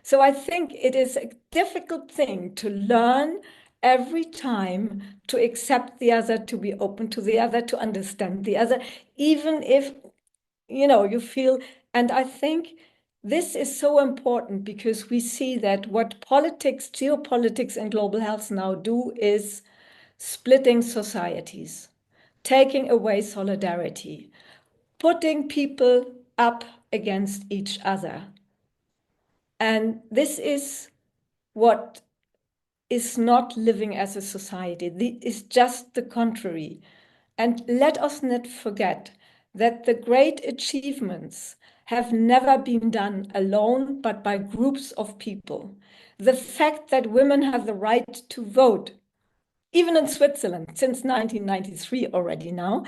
So I think it is a difficult thing to learn every time to accept the other, to be open to the other, to understand the other, even if, you feel, and I think this is so important because we see that what politics, geopolitics, and global health now do is splitting societies, taking away solidarity, putting people up against each other. And this is what is not living as a society. It's just the contrary. And let us not forget that the great achievements have never been done alone, but by groups of people. The fact that women have the right to vote, even in Switzerland, since 1993 already now,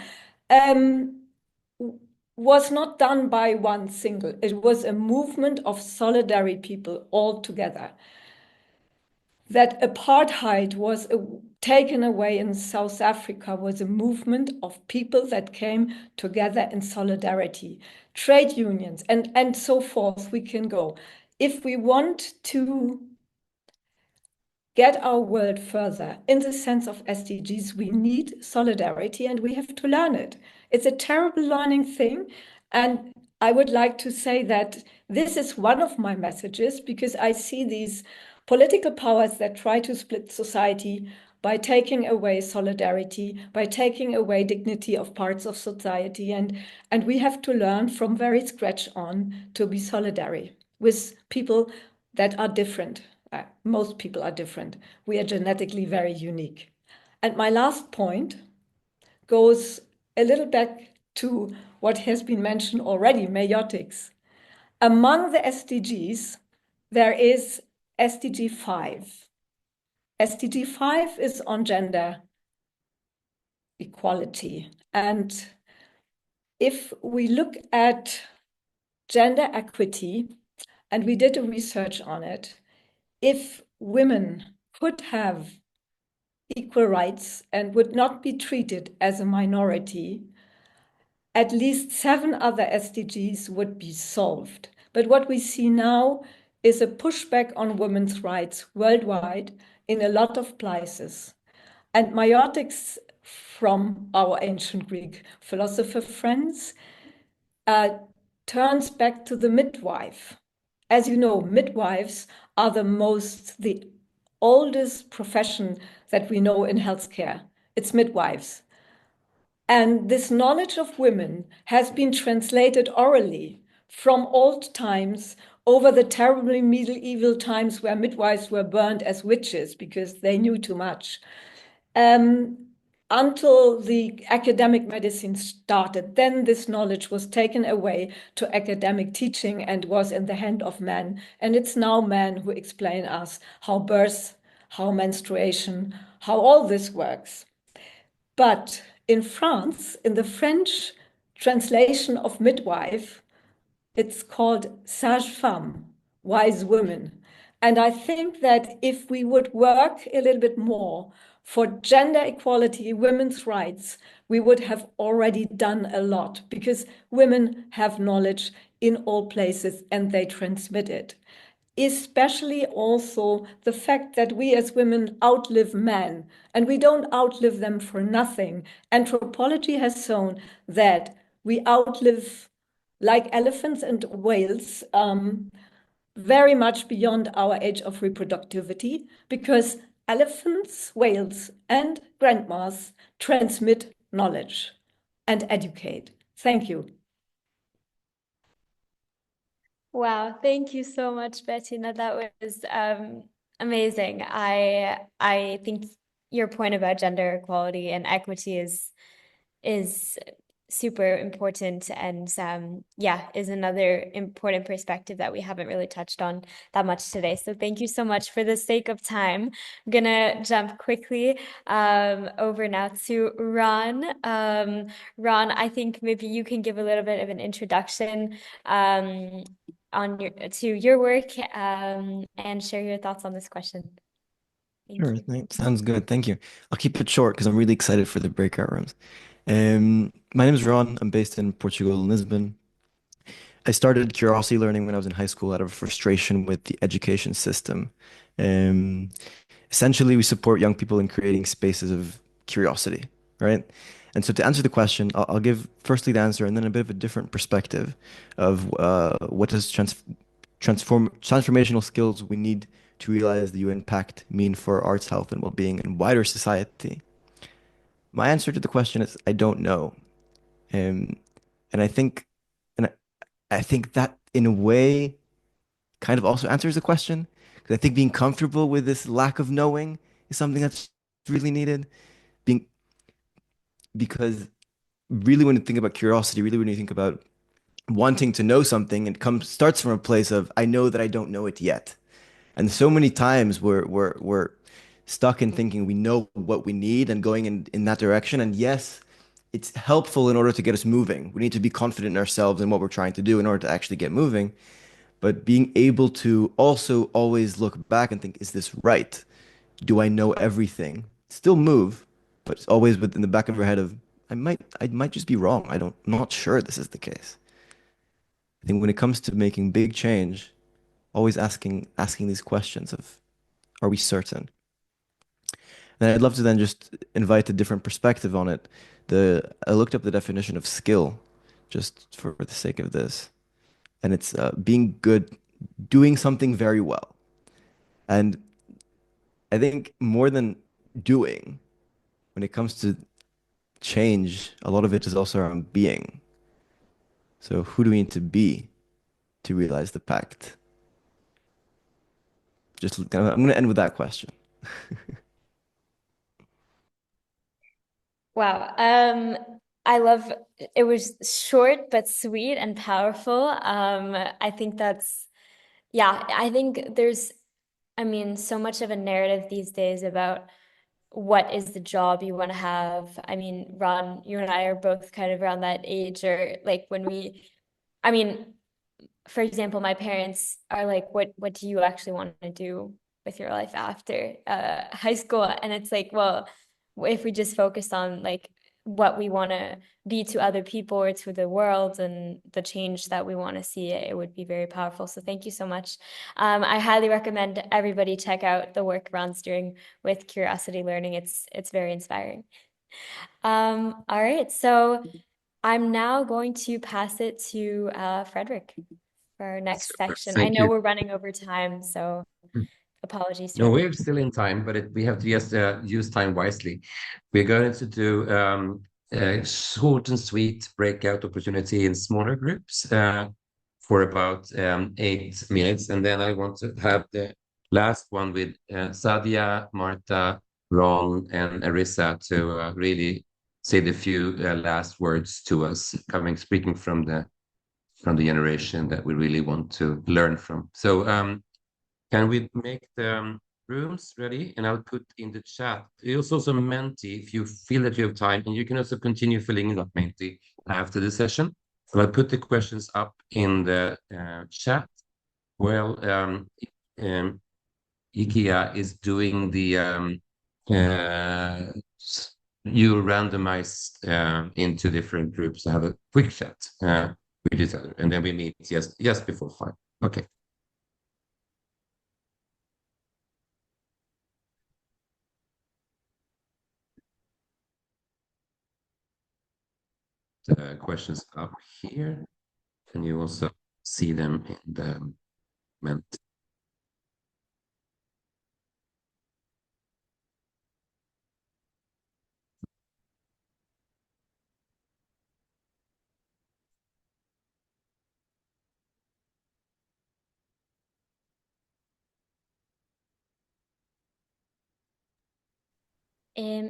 was not done by one single. It was a movement of solidarity people all together. That apartheid was taken away in South Africa was a movement of people that came together in solidarity, trade unions, and so forth. We can go. If we want to get our world further in the sense of SDGs, we need solidarity and we have to learn it. It's a terrible learning thing. And I would like to say that this is one of my messages because I see these political powers that try to split society by taking away solidarity, by taking away dignity of parts of society. And we have to learn from very scratch on to be solidary with people that are different. Most people are different. We are genetically very unique. And my last point goes a little back to what has been mentioned already, meiotics. Among the SDGs, there is SDG 5. SDG 5 is on gender equality. And if we look at gender equity, and we did a research on it, if women could have equal rights and would not be treated as a minority, at least 7 other SDGs would be solved. But what we see now is a pushback on women's rights worldwide in a lot of places. And meiotics from our ancient Greek philosopher friends turns back to the midwife. As you know, midwives are the oldest profession that we know in healthcare. It's midwives. And this knowledge of women has been translated orally from old times over the terribly medieval times where midwives were burned as witches because they knew too much. Until the academic medicine started, then this knowledge was taken away to academic teaching and was in the hand of men. And it's now men who explain us how birth, how menstruation, how all this works. But in France, in the French translation of midwife, it's called sage-femme, wise women. And I think that if we would work a little bit more for gender equality, women's rights, we would have already done a lot because women have knowledge in all places and they transmit it. Especially also the fact that we as women outlive men and we don't outlive them for nothing. Anthropology has shown that we outlive like elephants and whales very much beyond our age of reproductivity because elephants, whales, and grandmas transmit knowledge and educate. Thank you.
Wow, thank you so much, Bettina. That was amazing. I think your point about gender equality and equity is super important and yeah, is another important perspective that we haven't really touched on that much today. So thank you so much. For the sake of time, I'm gonna jump quickly over now to Ron. Ron, I think maybe you can give a little bit of an introduction to your work and share your thoughts on this question.
Sure, sounds good. Thank you. I'll keep it short because I'm really excited for the breakout rooms. My name is Ron. I'm based in Portugal, Lisbon. I started curiosity learning when I was in high school out of frustration with the education system. Um, Essentially, we support young people in creating spaces of curiosity, right? And so to answer the question, I'll give firstly the answer and then a bit of a different perspective of what does transformational skills we need to realize the UN Pact mean for arts, health, and well-being in wider society. My answer to the question is I don't know. Um, and I think, and I think that in a way kind of also answers the question because I think being comfortable with this lack of knowing is something that's really needed. Being because really when you think about curiosity, really when you think about wanting to know something, it comes starts from a place of I know that I don't know it yet. And so many times we're stuck in thinking we know what we need and going in that direction. And yes, it's helpful in order to get us moving. We need to be confident in ourselves and what we're trying to do in order to actually get moving. But being able to also always look back and think, is this right? Do I know everything? Still move, but it's always within the back of your head of I might just be wrong. I'm not sure this is the case. I think when it comes to making big change, always asking these questions of are we certain? And I'd love to then just invite a different perspective on it. I looked up the definition of skill just for the sake of this, and it's being good, doing something very well. And I think more than doing, when it comes to change, a lot of it is also around being. So who do we need to be to realize the pact? I'm going to end with that question.
Wow. I love it was short but sweet and powerful. I think yeah, I think I mean, so much of a narrative these days about what is the job you want to have. I mean, Ron, you and I are both kind of around that age, or like I mean, for example, my parents are like, what do you actually want to do with your life after high school? And it's like, well, if we just focus on like what we want to be to other people or to the world and the change that we want to see, it would be very powerful. So thank you so much. I highly recommend everybody check out the work Ron's doing with Curiosity Learning. It's very inspiring. All right, so I'm now going to pass it to Frederick for our next section. I
Thank
know
you.
we're running over time, so apologies to
No,
everyone.
we're still in time, but we have to just use time wisely. We're going to do a short and sweet breakout opportunity in smaller groups for about 8 minutes. And then I want to have the last one with Sadia, Marta, Ron, and Arissa to really say the few last words to us, speaking from the generation that we really want to learn from. So can we make the rooms ready? And I'll put in the chat. It's also Menti if you feel that you have time, and you can also continue filling in that Menti after the session. So I'll put the questions up in the chat. Well, IKEA is doing the you randomize into different groups to have a quick chat with each other, and then we meet just before 5. Okay. The questions up here. Can you also see them in the ment?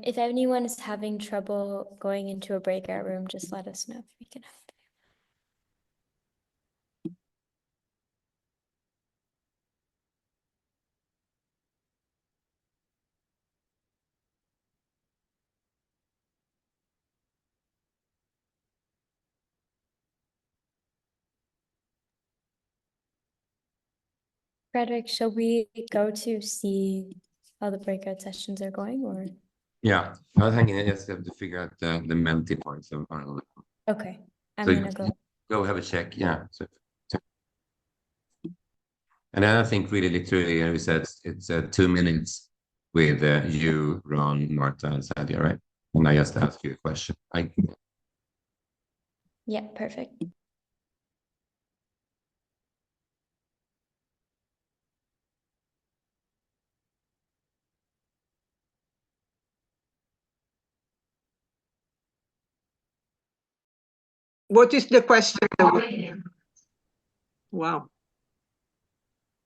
If anyone is having trouble going into a breakout room, just let us know if we can help. Frederick, shall we go to see how the breakout sessions are going, or?
Yeah, I think I just have to figure out the Menti points. So,
Okay, I'm
so
gonna
go have a check. Yeah. And then I think really literally, we said it's 2 minutes with you, Ron, Marta, and Sadia, right? And I just ask you a question.
Yeah, perfect.
What is the question? Wow.